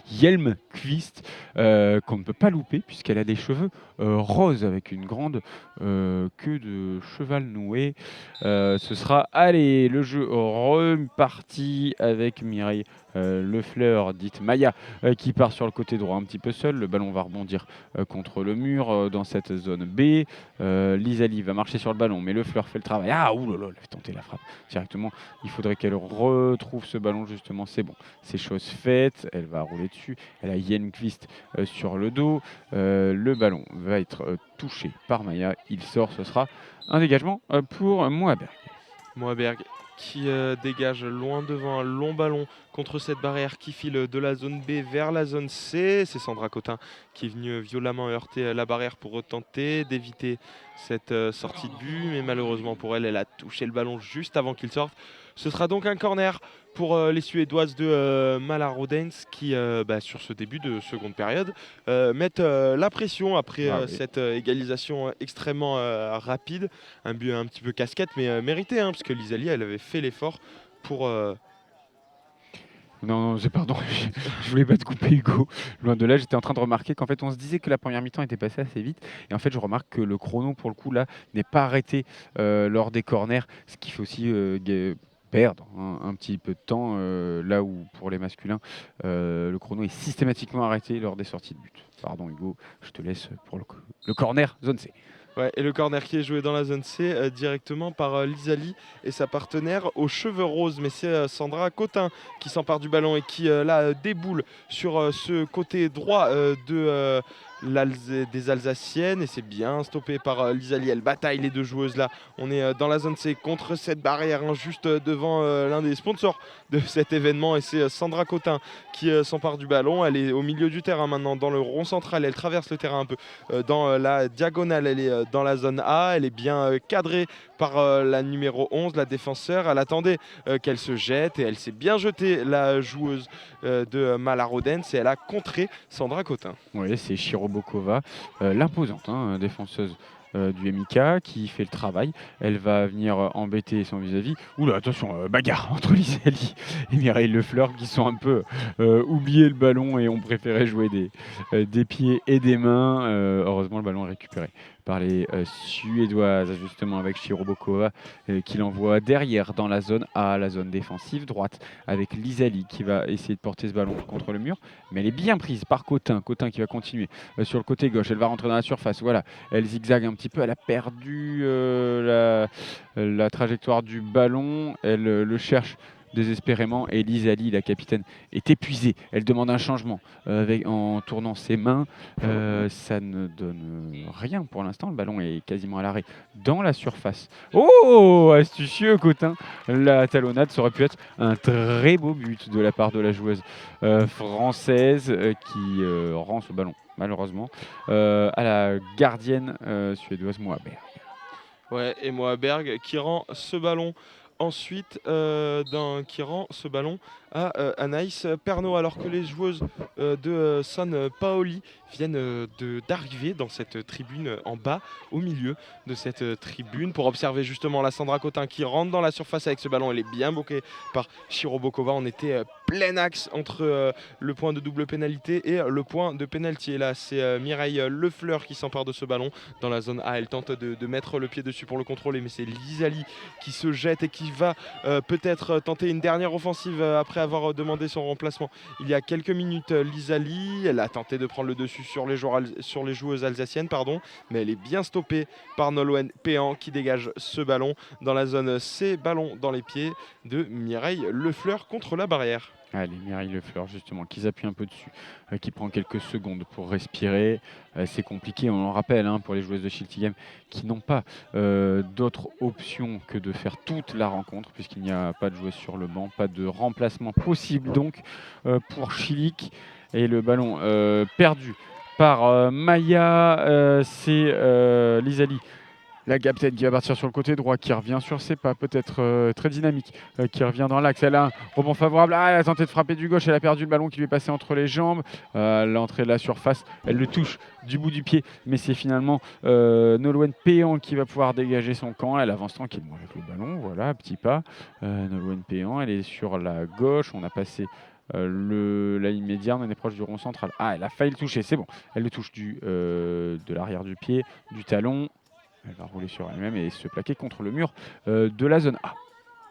Hjelmqvist, qu'on ne peut pas louper puisqu'elle a des cheveux roses avec une grande queue de cheval noué. Ce sera, allez, le jeu reparti avec Mireille Lefleur, dite Maya, qui part sur le côté droit un petit peu seul. Le ballon va rebondir contre le mur dans cette zone B. Lisali va marcher sur le ballon, mais Lefleur fait le travail. Ah, oulala, elle a tenter la frappe directement. Il faudrait qu'elle retrouve ce ballon justement. C'est bon, c'est chose faite. Elle va rouler dessus. Elle a Hjelmqvist sur le dos. Le ballon va être touché par Maya. Il sort, ce sera un dégagement pour Moaberg. Moaberg qui dégage loin devant un long ballon contre cette barrière qui file de la zone B vers la zone C. C'est Sandra Cotin qui est venue violemment heurter la barrière pour tenter d'éviter cette sortie de but. Mais malheureusement pour elle, elle a touché le ballon juste avant qu'il sorte. Ce sera donc un corner pour les Suédoises de Mälarhöjden qui, sur ce début de seconde période, mettent la pression après cette égalisation extrêmement rapide. Un but un petit peu casquette, mais mérité, parce que Lisali, elle avait fait l'effort pour... Non, pardon, je voulais pas te couper Hugo. Loin de là, j'étais en train de remarquer qu'en fait on se disait que la première mi-temps était passée assez vite. Et en fait je remarque que le chrono pour le coup là n'est pas arrêté lors des corners. Ce qui fait aussi perdre un petit peu de temps là où pour les masculins le chrono est systématiquement arrêté lors des sorties de but. Pardon Hugo, je te laisse pour le corner zone C. Ouais, et le corner qui est joué dans la zone C directement par Lisali et sa partenaire aux cheveux roses. Mais c'est Sandra Cotin qui s'empare du ballon et qui là déboule sur ce côté droit de des Alsaciennes et c'est bien stoppé par Lisali. Elle bataille les deux joueuses là. On est dans la zone C contre cette barrière, hein, juste devant l'un des sponsors de cet événement et c'est Sandra Cotin qui s'empare du ballon. Elle est au milieu du terrain maintenant, dans le rond central. Elle traverse le terrain un peu dans la diagonale. Elle est dans la zone A. Elle est bien cadrée par la numéro 11, la défenseur. Elle attendait qu'elle se jette et elle s'est bien jetée, la joueuse de Malarodens, et elle a contré Sandra Cotin. Oui, c'est Shirobokova, l'imposante défenseuse du MIK qui fait le travail. Elle va venir embêter son vis-à-vis. Oula, attention, bagarre entre Lisali et Mireille Lefleur qui sont un peu oublié le ballon et ont préféré jouer des pieds et des mains. Heureusement, le ballon est récupéré par les Suédoises, justement avec Shirobokova qui l'envoie derrière dans la zone A, la zone défensive droite, avec Lisali qui va essayer de porter ce ballon contre le mur, mais elle est bien prise par Cotin. Cotin qui va continuer sur le côté gauche, elle va rentrer dans la surface, voilà, elle zigzague un petit peu, elle a perdu la trajectoire du ballon, elle le cherche désespérément et Lisali, la capitaine, est épuisée. Elle demande un changement en tournant ses mains. Ça ne donne rien pour l'instant. Le ballon est quasiment à l'arrêt dans la surface. Oh, astucieux Cotin. La talonnade, ça aurait pu être un très beau but de la part de la joueuse française qui rend ce ballon malheureusement à la gardienne suédoise Moaberg. Ouais, et Moaberg qui rend ce ballon ensuite qui rend ce ballon à Anaïs Pernot, alors que les joueuses de San Paoli viennent d'arriver dans cette tribune en bas, au milieu de cette tribune, pour observer justement la Sandra Cotin qui rentre dans la surface avec ce ballon. Elle est bien bloquée par Shirobokova. On était plein axe entre le point de double pénalité et le point de pénalty. Et là, c'est Mireille Lefleur qui s'empare de ce ballon dans la zone A. Elle tente de mettre le pied dessus pour le contrôler, mais c'est Lisali qui se jette et qui va peut-être tenter une dernière offensive après avoir demandé son remplacement il y a quelques minutes. Lisali, elle a tenté de prendre le dessus sur les joueuses alsaciennes, mais elle est bien stoppée par Nolwenn Péan qui dégage ce ballon dans la zone C. Ballon dans les pieds de Mireille Lefleur contre la barrière. Allez, Mireille Lefleur, justement, qui s'appuie un peu dessus, qui prend quelques secondes pour respirer. C'est compliqué, on le rappelle, pour les joueuses de Schiltigheim qui n'ont pas d'autre option que de faire toute la rencontre, puisqu'il n'y a pas de joueuse sur le banc, pas de remplacement possible donc pour Schilik. Et le ballon perdu par Maya, c'est Lisali, la capitaine, qui va partir sur le côté droit, qui revient sur ses pas, peut-être très dynamique, qui revient dans l'axe. Elle a un rebond favorable. Elle a tenté de frapper du gauche, elle a perdu le ballon qui lui est passé entre les jambes. L'entrée de la surface, elle le touche du bout du pied, mais c'est finalement Nolwenn Péan qui va pouvoir dégager son camp. Elle avance tranquillement avec le ballon, voilà, petit pas. Nolwenn Péan, elle est sur la gauche, on a passé la ligne médiane, on est proche du rond central. Elle a failli le toucher, c'est bon. Elle le touche de l'arrière du pied, du talon. Elle va rouler sur elle-même et se plaquer contre le mur de la zone A.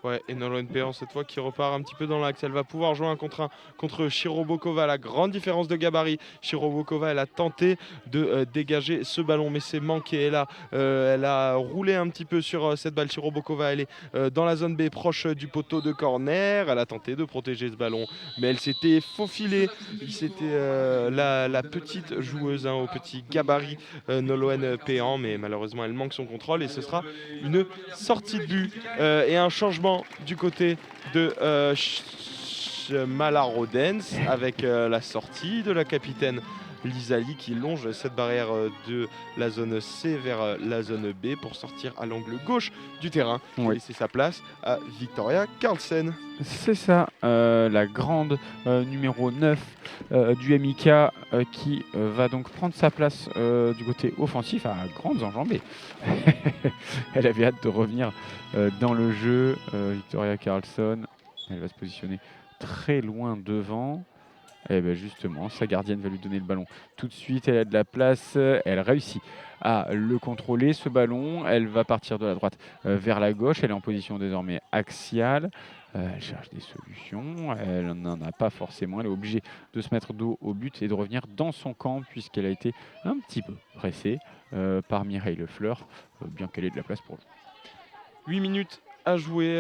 Ouais, et Nolwenn Péan cette fois qui repart un petit peu dans l'axe. Elle va pouvoir jouer un contre 1 contre Shirobokova. La grande différence de gabarit. Shirobokova, elle a tenté de dégager ce ballon, mais c'est manqué. Elle a roulé un petit peu sur cette balle. Shirobokova, elle est dans la zone B, proche du poteau de corner. Elle a tenté de protéger ce ballon, mais elle s'était faufilée. C'était la petite joueuse au petit gabarit, Nolwenn Péan, mais malheureusement, elle manque son contrôle et ce sera une sortie de but et un changement du côté de Malarodens avec la sortie de la capitaine Lisali qui longe cette barrière de la zone C vers la zone B pour sortir à l'angle gauche du terrain et laisser sa place à Victoria Carlsen. C'est ça, la grande numéro 9 du MIK qui va donc prendre sa place du côté offensif à grandes enjambées. Elle avait hâte de revenir dans le jeu. Victoria Carlson, elle va se positionner très loin devant. Et bien justement, sa gardienne va lui donner le ballon tout de suite. Elle a de la place, elle réussit à le contrôler ce ballon. Elle va partir de la droite vers la gauche. Elle est en position désormais axiale. Elle cherche des solutions. Elle n'en a pas forcément. Elle est obligée de se mettre dos au but et de revenir dans son camp puisqu'elle a été un petit peu pressée par Mireille Lefleur, bien qu'elle ait de la place pour lui. 8 minutes à jouer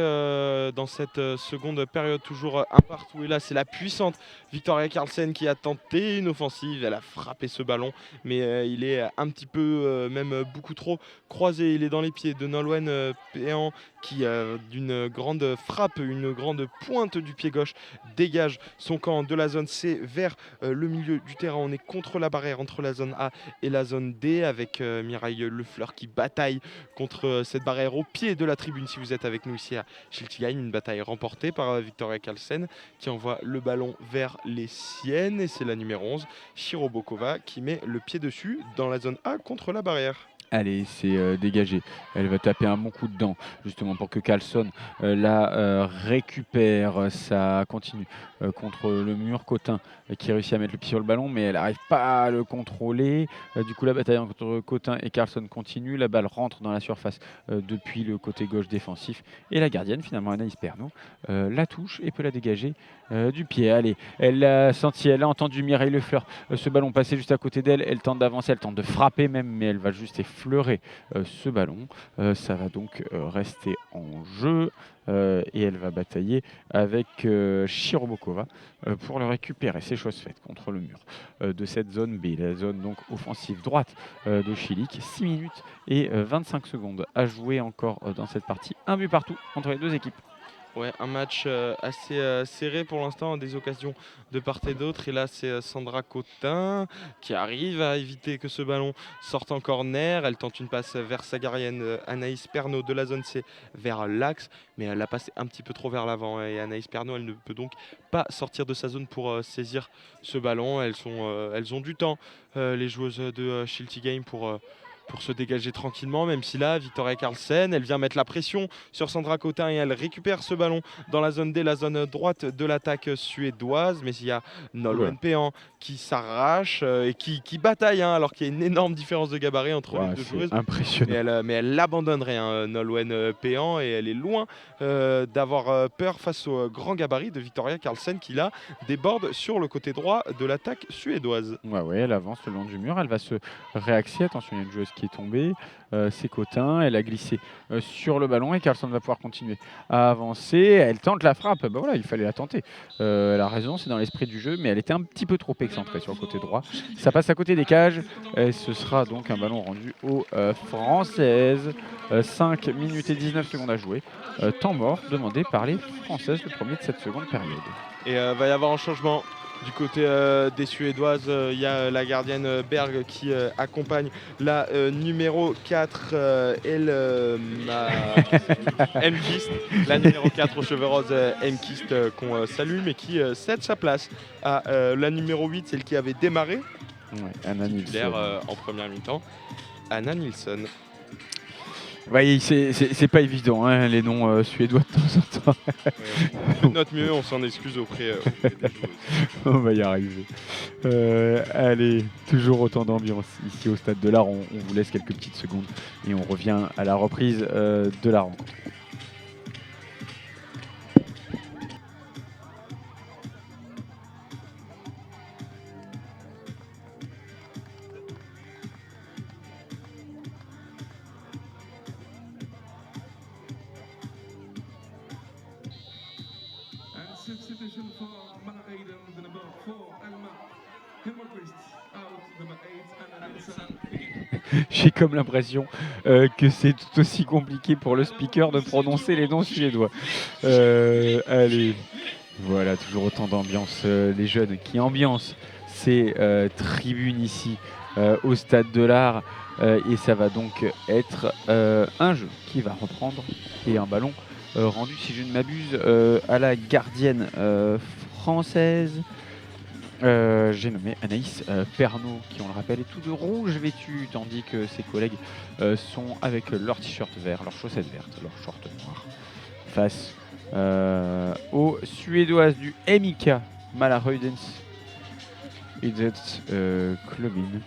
dans cette seconde période, toujours un partout. Et là, c'est la puissante Victoria Carlsen qui a tenté une offensive. Elle a frappé ce ballon, mais il est un petit peu, même beaucoup trop croisé. Il est dans les pieds de Nolwenn Péan qui, d'une grande frappe, une grande pointe du pied gauche, dégage son camp de la zone C vers le milieu du terrain. On est contre la barrière entre la zone A et la zone D avec Mireille Lefleur qui bataille contre cette barrière au pied de la tribune. Si vous êtes avec nous ici à Schiltigheim, une bataille remportée par Victoria Carlsen qui envoie le ballon vers les siennes et c'est la numéro 11, Shiro Bokova, qui met le pied dessus dans la zone A contre la barrière. Allez, c'est dégagé. Elle va taper un bon coup dedans, justement pour que Carlson la récupère. Ça continue contre le mur. Cotin qui réussit à mettre le pied sur le ballon, mais elle n'arrive pas à le contrôler. Du coup, la bataille entre Cotin et Carlson continue. La balle rentre dans la surface depuis le côté gauche défensif. Et la gardienne, finalement, Anaïs Pernot, la touche et peut la dégager du pied. Allez, elle l'a senti, elle a entendu Mireille Lefleur. Ce ballon passé juste à côté d'elle. Elle tente d'avancer, elle tente de frapper même, mais elle va juste effleurer ce ballon. Ça va donc rester en jeu et elle va batailler avec Shiro Bokova pour le récupérer. C'est chose faite contre le mur de cette zone B, la zone donc offensive droite de Chilik. 6 minutes et 25 secondes à jouer encore dans cette partie. Un but partout entre les deux équipes. Ouais, un match assez serré pour l'instant, des occasions de part et d'autre. Et là, c'est Sandra Cotin qui arrive à éviter que ce ballon sorte en corner. Elle tente une passe vers sa gardienne Anaïs Pernot de la zone C vers l'axe. Mais elle l'a passé un petit peu trop vers l'avant. Et Anaïs Pernot, elle ne peut donc pas sortir de sa zone pour saisir ce ballon. Elles ont du temps, les joueuses de Schiltigheim, pour se dégager tranquillement, même si là, Victoria Carlsen, elle vient mettre la pression sur Sandra Cotin et elle récupère ce ballon dans la zone D, la zone droite de l'attaque suédoise. Mais il y a Nolwenn Péan qui s'arrache et qui bataille, hein, alors qu'il y a une énorme différence de gabarit entre les deux joueuses. Impressionnant. Mais elle l'abandonnerait, hein, Nolwenn Péan, et elle est loin d'avoir peur face au grand gabarit de Victoria Carlsen qui là déborde sur le côté droit de l'attaque suédoise. Ouais, elle avance le long du mur, elle va se réaxer. Attention, il y a une joueuse qui est tombée. C'est Cotin, elle a glissé sur le ballon et Carlson va pouvoir continuer à avancer. Elle tente la frappe, bah voilà, il fallait la tenter. Elle a raison, c'est dans l'esprit du jeu, mais elle était un petit peu trop excentrée sur le côté droit. Ça passe à côté des cages et ce sera donc un ballon rendu aux Françaises. 5 minutes et 19 secondes à jouer. Temps mort demandé par les Françaises, le premier de cette seconde période. Et va y avoir un changement du côté des Suédoises. Il y a la gardienne Berg qui accompagne la numéro 4, Mkist, la numéro 4 aux cheveux roses, Mkist, qu'on salue, mais qui cède sa place à la numéro 8, celle qui avait démarré, Anna titulaire Nilsson. en première mi-temps, Anna Nilsson. Oui, c'est pas évident, hein, les noms suédois de temps en temps. On fait de notre mieux, on s'en excuse auprès des joueuses. On va y arriver. Allez, toujours autant d'ambiance ici au stade de l'Art. On vous laisse quelques petites secondes et on revient à la reprise de la rencontre. Substitution for Mara Aiden, the number 4, Alma Hemmerquist, out, number 8, Anna Nilsson. J'ai comme l'impression que c'est tout aussi compliqué pour le speaker de prononcer les noms suédois. Allez, voilà, toujours autant d'ambiance. Les jeunes qui ambiancent ces tribunes ici au stade de l'Art. Et ça va donc être un jeu qui va reprendre et un ballon rendu, si je ne m'abuse, à la gardienne française. J'ai nommé Anaïs Pernot, qui, on le rappelle, est tout de rouge vêtu, tandis que ses collègues sont avec leur t-shirt vert, leurs chaussettes vertes, leur short noir, face aux Suédoises du MIK Mälarhöjdens Idrottsklubben.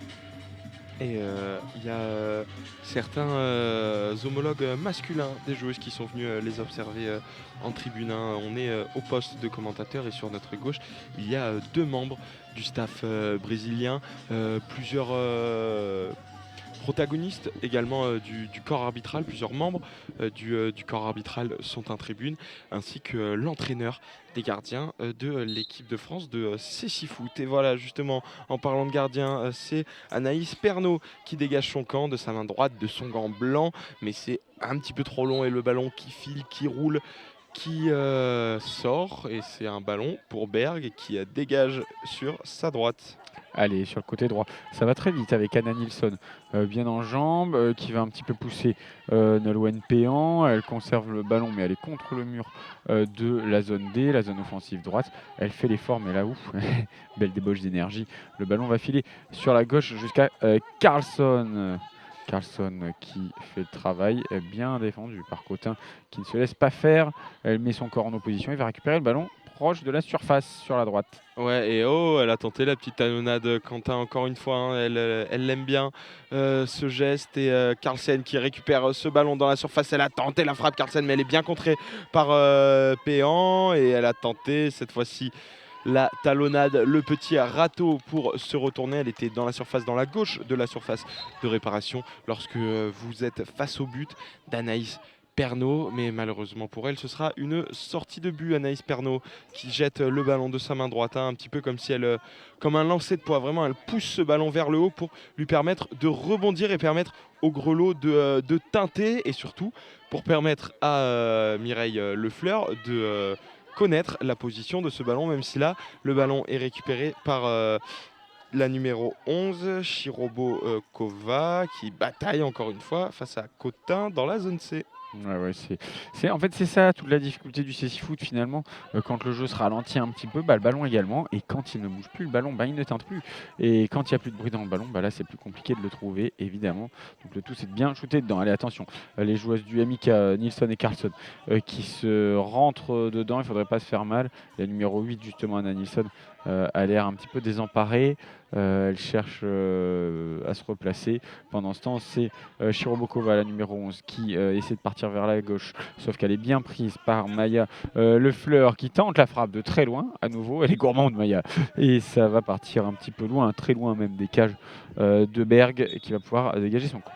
Et il y a certains homologues masculins des joueuses qui sont venus les observer en tribune. On est au poste de commentateur et sur notre gauche, il y a 2 membres du staff brésilien, plusieurs Protagonistes également du corps arbitral, plusieurs membres du corps arbitral sont en tribune, ainsi que l'entraîneur des gardiens de l'équipe de France de Cécifoot. Et voilà, justement, en parlant de gardien, c'est Anaïs Pernaud qui dégage son camp de sa main droite, de son gant blanc, mais c'est un petit peu trop long et le ballon qui file, qui roule, qui sort, et c'est un ballon pour Berg qui dégage sur sa droite. Allez, sur le côté droit, ça va très vite avec Anna Nilsson, bien en jambes, qui va un petit peu pousser Nolwenn Péan. Elle conserve le ballon, mais elle est contre le mur de la zone D, la zone offensive droite. Elle fait l'effort, mais là, ouf, belle débauche d'énergie. Le ballon va filer sur la gauche jusqu'à Carlson. Carlson qui fait le travail, bien défendu par Cotin, qui ne se laisse pas faire. Elle met son corps en opposition, il va récupérer le ballon proche de la surface sur la droite. Ouais, et oh, elle a tenté la petite talonnade, Quentin, encore une fois, hein, elle l'aime bien ce geste. Et Carlsen qui récupère ce ballon dans la surface, elle a tenté la frappe, Carlsen, mais elle est bien contrée par Péan, et elle a tenté cette fois-ci la talonnade, le petit râteau pour se retourner. Elle était dans la surface, dans la gauche de la surface de réparation lorsque vous êtes face au but d'Anaïs Pernaud, mais malheureusement pour elle, ce sera une sortie de but. Anaïs Pernaud qui jette le ballon de sa main droite, hein, un petit peu comme si elle, comme un lancer de poids, vraiment elle pousse ce ballon vers le haut pour lui permettre de rebondir et permettre au grelot de teinter, et surtout pour permettre à Mireille Lefleur de connaître la position de ce ballon, même si là le ballon est récupéré par la numéro 11, Shirobo Kova, qui bataille encore une fois face à Cotin dans la zone C. Ouais, en fait, c'est ça toute la difficulté du Cécifoot finalement. Quand le jeu se ralentit un petit peu, le ballon également. Et quand il ne bouge plus, le ballon, il ne teinte plus. Et quand il n'y a plus de bruit dans le ballon, là, c'est plus compliqué de le trouver, évidemment. Donc le tout, c'est de bien shooter dedans. Allez, attention, les joueuses du MIK, Nilsson et Carlson, qui se rentrent dedans. Il ne faudrait pas se faire mal. La numéro 8, justement, Anna Nilsson, a l'air un petit peu désemparée. Elle cherche à se replacer. Pendant ce temps, c'est Shirobokova, la numéro 11, qui essaie de partir vers la gauche, sauf qu'elle est bien prise par Maya Lefleur, qui tente la frappe de très loin. À nouveau, elle est gourmande, Maya, et ça va partir un petit peu loin, très loin même des cages de Berg, qui va pouvoir dégager son camp.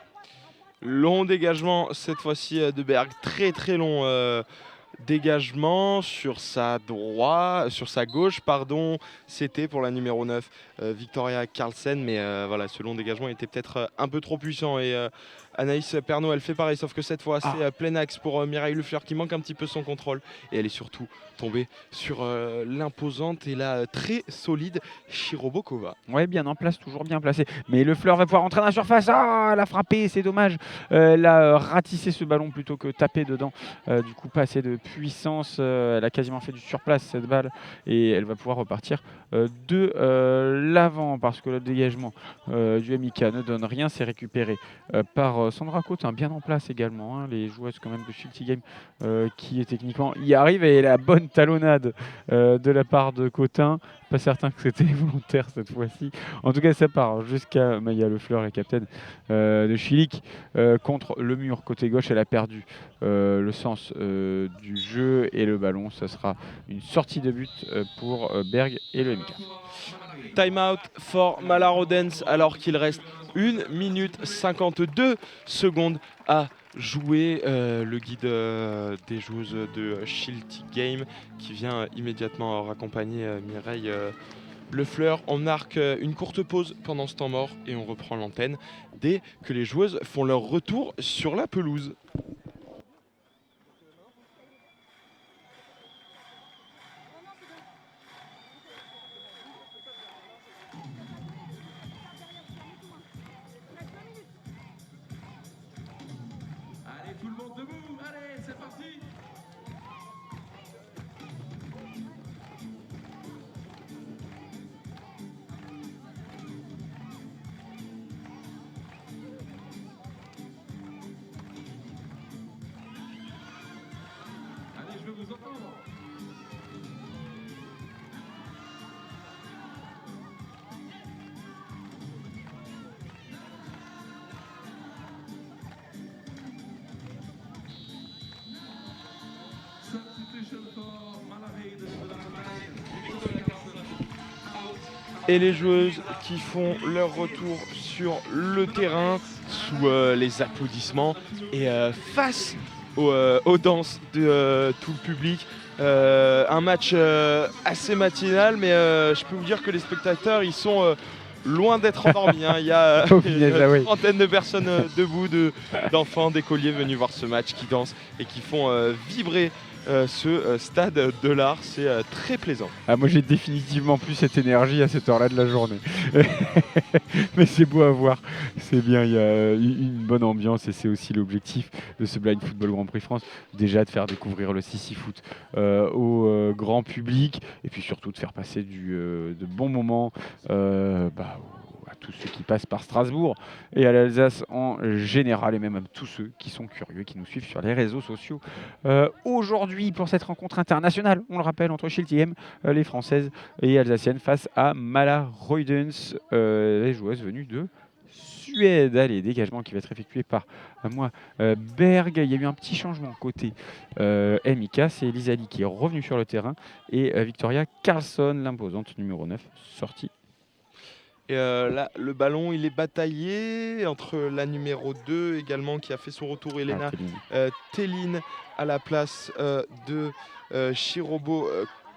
Long dégagement cette fois-ci de Berg, très très long dégagement sur sa droite, sur sa gauche, pardon. C'était pour la numéro 9, Victoria Carlsen, mais voilà, ce long dégagement était peut-être un peu trop puissant, et Anaïs Pernaud, elle fait pareil, sauf que cette fois c'est plein axe pour Mireille Lefleur, qui manque un petit peu son contrôle, et elle est surtout tombée sur l'imposante et la très solide Shirobokova. Ouais, bien en place, toujours bien placé. Mais Lefleur va pouvoir rentrer dans la surface. Ah, elle a frappé, c'est dommage. Elle a ratissé ce ballon plutôt que taper dedans. Du coup, pas assez de puissance. Elle a quasiment fait du surplace cette balle. Et elle va pouvoir repartir de l'avant, parce que le dégagement du MIK ne donne rien. C'est récupéré par Sandra Cotin, bien en place également, hein, les joueuses quand même de Shilty Game qui techniquement y arrivent, et la bonne talonnade de la part de Cotin. Pas certain que c'était volontaire cette fois-ci. En tout cas, ça part jusqu'à Maya Lefleur, la capitaine de Chilik, contre le mur côté gauche. Elle a perdu le sens du jeu et le ballon. Ça sera une sortie de but pour Berg et le MK. Time out for Malarodens, alors qu'il reste 1 minute 52 secondes à jouer. Le guide des joueuses de Shilty Game qui vient immédiatement raccompagner Mireille Lefleur. On marque une courte pause pendant ce temps mort et on reprend l'antenne dès que les joueuses font leur retour sur la pelouse. Allez, tout le monde debout. Allez, c'est parti. Et les joueuses qui font leur retour sur le terrain sous les applaudissements et face aux danses de tout le public. Un match assez matinal, mais je peux vous dire que les spectateurs ils sont loin d'être endormis. Hein. Il y a Oh, punaise, ah oui. une trentaine de personnes debout, d'enfants, d'écoliers venus voir ce match qui dansent et qui font vibrer ce stade de l'art. C'est très plaisant. Ah, moi j'ai définitivement plus cette énergie à cette heure-là de la journée. Mais c'est beau à voir, c'est bien, il y a une bonne ambiance et c'est aussi l'objectif de ce Blind Football Grand Prix France, déjà de faire découvrir le Sissi Foot au grand public et puis surtout de faire passer de bons moments à tous ceux qui passent par Strasbourg et à l'Alsace en général et même à tous ceux qui sont curieux, qui nous suivent sur les réseaux sociaux. Aujourd'hui, pour cette rencontre internationale, on le rappelle, entre Schiltigheim, les Françaises et Alsaciennes face à Mälarøydens, les joueuses venues de Suède. Allez, dégagement qui va être effectué par Berg. Il y a eu un petit changement côté MIK, c'est Elisali qui est revenue sur le terrain et Victoria Karlsson, l'imposante numéro 9, sortie. Et là, le ballon, il est bataillé entre la numéro 2 également qui a fait son retour, Elena Tellin à la place de Shirobo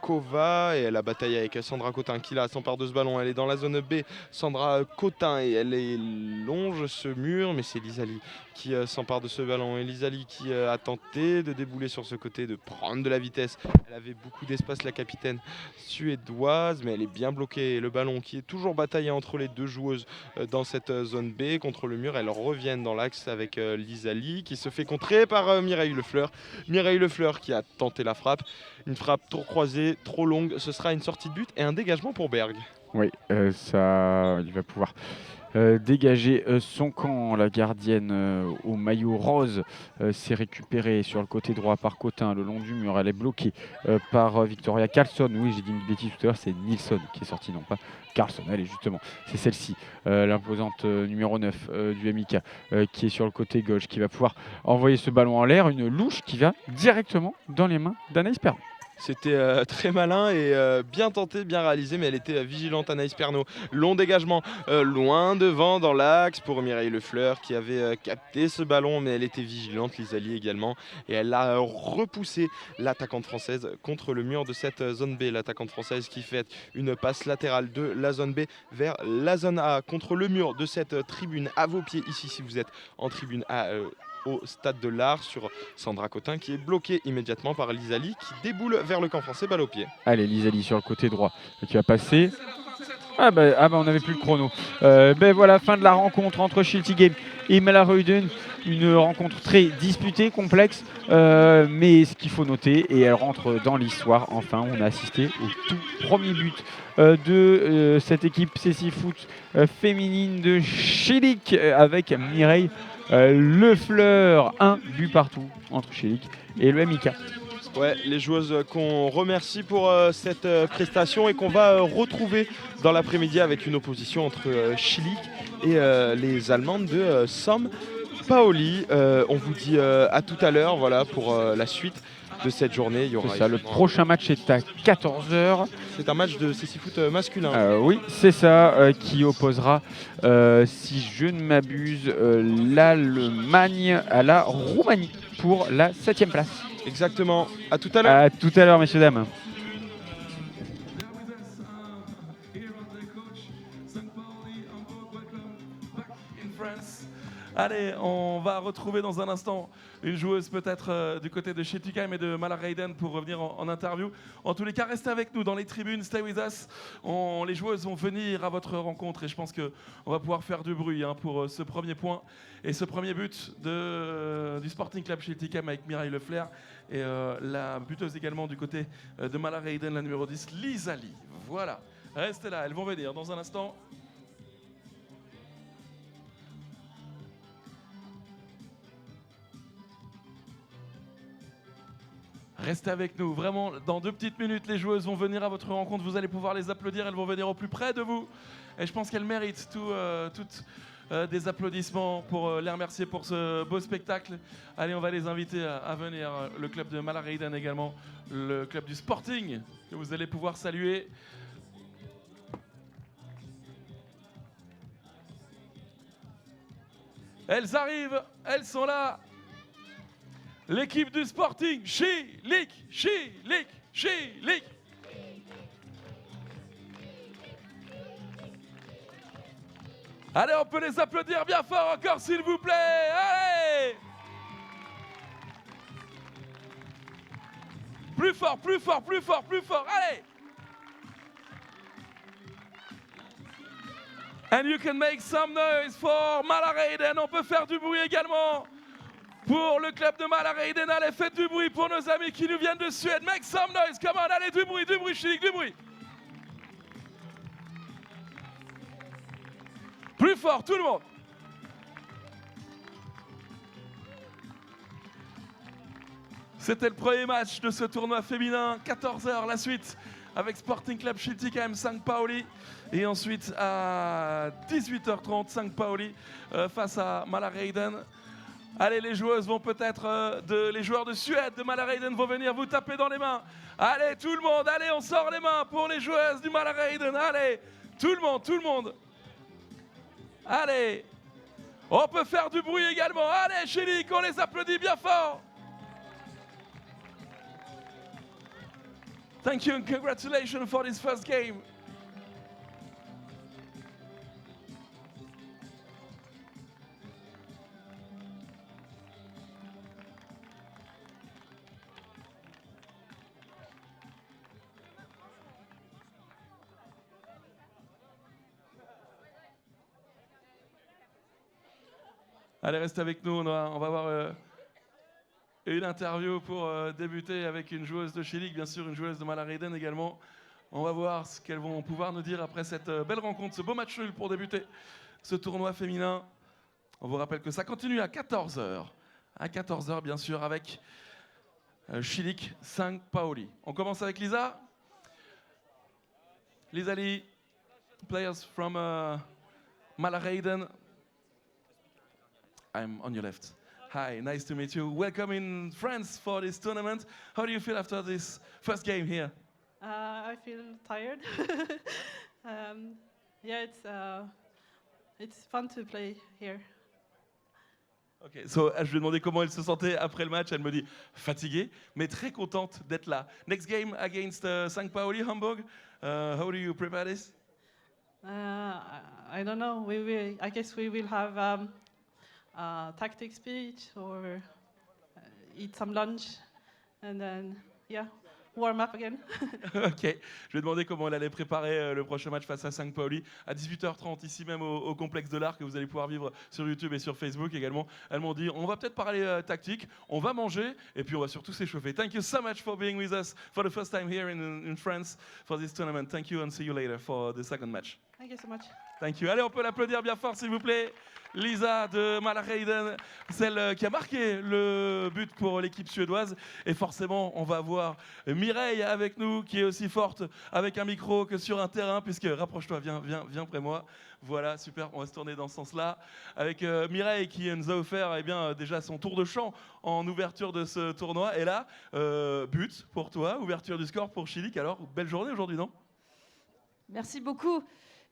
Kova, et elle a bataillé avec Sandra Cotin qui là s'empare de ce ballon. Elle est dans la zone B, Sandra Cotin, et elle longe ce mur, mais c'est Lisali qui s'empare de ce ballon. Et Lisali qui a tenté de débouler sur ce côté, de prendre de la vitesse. Elle avait beaucoup d'espace, la capitaine suédoise, mais elle est bien bloquée. Le ballon qui est toujours bataillé entre les deux joueuses dans cette zone B contre le mur. Elles reviennent dans l'axe avec Lisali qui se fait contrer par Mireille Lefleur. Mireille Lefleur qui a tenté la frappe. Une frappe trop croisée, trop longue. Ce sera une sortie de but et un dégagement pour Berg. Oui, il va pouvoir dégager son camp. La gardienne au maillot rose s'est récupérée sur le côté droit par Cotin le long du mur. Elle est bloquée par Victoria Karlsson. Oui, j'ai dit une bêtise tout à l'heure, c'est Nilsson qui est sorti, non pas Karlsson. Allez, justement, c'est celle-ci, l'imposante numéro 9 du MIK qui est sur le côté gauche, qui va pouvoir envoyer ce ballon en l'air. Une louche qui va directement dans les mains d'Anaïs Perron. C'était très malin et bien tenté, bien réalisé, mais elle était vigilante, Anaïs Pernaud. Long dégagement, loin devant dans l'axe pour Mireille Lefleur qui avait capté ce ballon, mais elle était vigilante, Lisali également, et elle a repoussé l'attaquante française contre le mur de cette zone B. L'attaquante française qui fait une passe latérale de la zone B vers la zone A contre le mur de cette tribune à vos pieds ici si vous êtes en tribune A. Au stade de l'Art sur Sandra Cotin qui est bloquée immédiatement par Lisali qui déboule vers le camp français, balle au pied. Allez, Lisali sur le côté droit qui va passer. On n'avait plus le chrono. Voilà, fin de la rencontre entre Schiltigheim et Mälarøyden. Une rencontre très disputée, complexe, mais ce qu'il faut noter, et elle rentre dans l'histoire, enfin, on a assisté au tout premier but de cette équipe Sissi Foot féminine de Schillig avec Mireille Lefleur. Un but partout entre Schillig et le MIK. Ouais, les joueuses qu'on remercie pour cette prestation et qu'on va retrouver dans l'après-midi avec une opposition entre Schillig et les Allemandes de Sam Paoli. On vous dit à tout à l'heure, voilà, pour la suite de cette journée. Il y aura le prochain match est à 14h. C'est un match de Sissi Foot masculin. Oui, c'est ça, qui opposera, si je ne m'abuse, l'Allemagne à la Roumanie pour la 7e place. Exactement. À tout à l'heure. À tout à l'heure, messieurs, dames. Allez, on va retrouver dans un instant une joueuse peut-être du côté de Schiltigheim et de Mälarøyden pour revenir en interview. En tous les cas, restez avec nous dans les tribunes, stay with us. Les joueuses vont venir à votre rencontre et je pense qu'on va pouvoir faire du bruit pour ce premier point et ce premier but du Sporting Club Schiltigheim avec Mireille Lefleur et la buteuse également du côté de Mälarøyden, la numéro 10, Lisali. Voilà, restez là, elles vont venir dans un instant. Restez avec nous, vraiment, dans 2 petites minutes, les joueuses vont venir à votre rencontre, vous allez pouvoir les applaudir, elles vont venir au plus près de vous. Et je pense qu'elles méritent toutes des applaudissements pour les remercier pour ce beau spectacle. Allez, on va les inviter à venir, le club de Mälarøyden également, le club du Sporting, que vous allez pouvoir saluer. Elles arrivent, elles sont là. L'équipe du Sporting, Schilik. Allez, on peut les applaudir bien fort encore, s'il vous plaît. Allez! Plus fort, allez! And you can make some noise for Mälareiden. On peut faire du bruit également pour le club de Mälareiden. Allez, faites du bruit pour nos amis qui nous viennent de Suède. Make some noise, come on, allez, du bruit, Schilik, du bruit. Plus fort, tout le monde. C'était le premier match de ce tournoi féminin. 14h la suite avec Sporting Club Schiltigheim St. Pauli. Et ensuite à 18h30, St. Pauli face à Mälareiden. Allez, les joueuses vont peut-être, les joueurs de Suède de Mälareiden vont venir vous taper dans les mains. Allez, tout le monde, allez, on sort les mains pour les joueuses du Mälareiden. Allez, tout le monde. Allez, on peut faire du bruit également. Allez, Schilik, on les applaudit bien fort. Thank you and congratulations for this first game. Allez, restez avec nous, on va avoir une interview pour débuter avec une joueuse de Schilik, bien sûr une joueuse de Mälareiden également. On va voir ce qu'elles vont pouvoir nous dire après cette belle rencontre, ce beau match nul pour débuter ce tournoi féminin. On vous rappelle que ça continue à 14h. À 14h, bien sûr, avec Schilik St. Pauli. On commence avec Lisa. Lisa Lee, players from Mälareiden. I'm on your left. Hi, nice to meet you. Welcome in France for this tournament. How do you feel after this first game here? I feel tired. Yeah, it's fun to play here. Ok, so, je lui ai demandé comment elle se sentait après le match. Elle me dit fatiguée, mais très contente d'être là. Next game against St. Pauli, Hamburg. How do you prepare this? I don't know. I guess we will have tactic speech or eat some lunch and then, yeah, warm up again. Ok, je lui ai demandé comment elle allait préparer le prochain match face à St. Pauli à 18h30 ici même au complexe de l'Arc que vous allez pouvoir vivre sur YouTube et sur Facebook également. Elles m'ont dit on va peut-être parler tactique, on va manger et puis on va surtout s'échauffer. Thank you so much for being with us for the first time here in France for this tournament. Thank you and see you later for the second match. Thank you so much. Thank you. Allez, on peut l'applaudir bien fort s'il vous plaît. Lisa de Mälareiden, celle qui a marqué le but pour l'équipe suédoise. Et forcément, on va voir Mireille avec nous, qui est aussi forte avec un micro que sur un terrain, puisque, rapproche-toi, viens près moi. Voilà, super, on va se tourner dans ce sens-là. Avec Mireille qui nous a offert déjà son tour de chant en ouverture de ce tournoi. Et là, but pour toi, ouverture du score pour Schilik. Alors, belle journée aujourd'hui, non ? Merci beaucoup.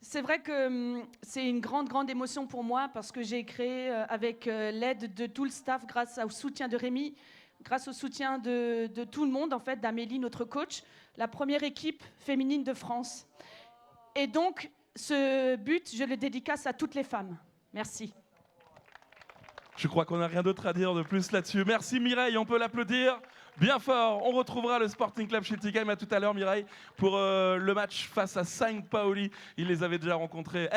C'est vrai que c'est une grande émotion pour moi parce que j'ai créé avec l'aide de tout le staff, grâce au soutien de Rémi, grâce au soutien de tout le monde, en fait, d'Amélie, notre coach, la première équipe féminine de France. Et donc, ce but, je le dédicace à toutes les femmes. Merci. Je crois qu'on n'a rien d'autre à dire de plus là-dessus. Merci Mireille, on peut l'applaudir bien fort. On retrouvera le Sporting Club Schiltigheim à tout à l'heure, Mireille, pour le match face à St. Pauli. Elle les avait déjà rencontrés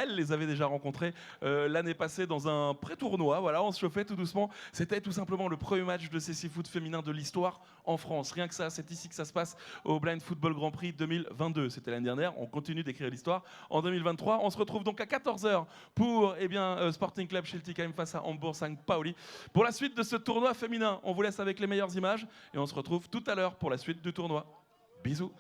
l'année passée dans un pré-tournoi. Voilà, on se chauffait tout doucement. C'était tout simplement le premier match de CC Foot féminin de l'histoire en France. Rien que ça, c'est ici que ça se passe au Blind Football Grand Prix 2022. C'était l'année dernière, on continue d'écrire l'histoire en 2023. On se retrouve donc à 14h pour Sporting Club Schiltigheim face à Hamburg St. Pauli. Pour la suite de ce tournoi féminin, on vous laisse avec les meilleures images et on se retrouve tout à l'heure pour la suite du tournoi. Bisous.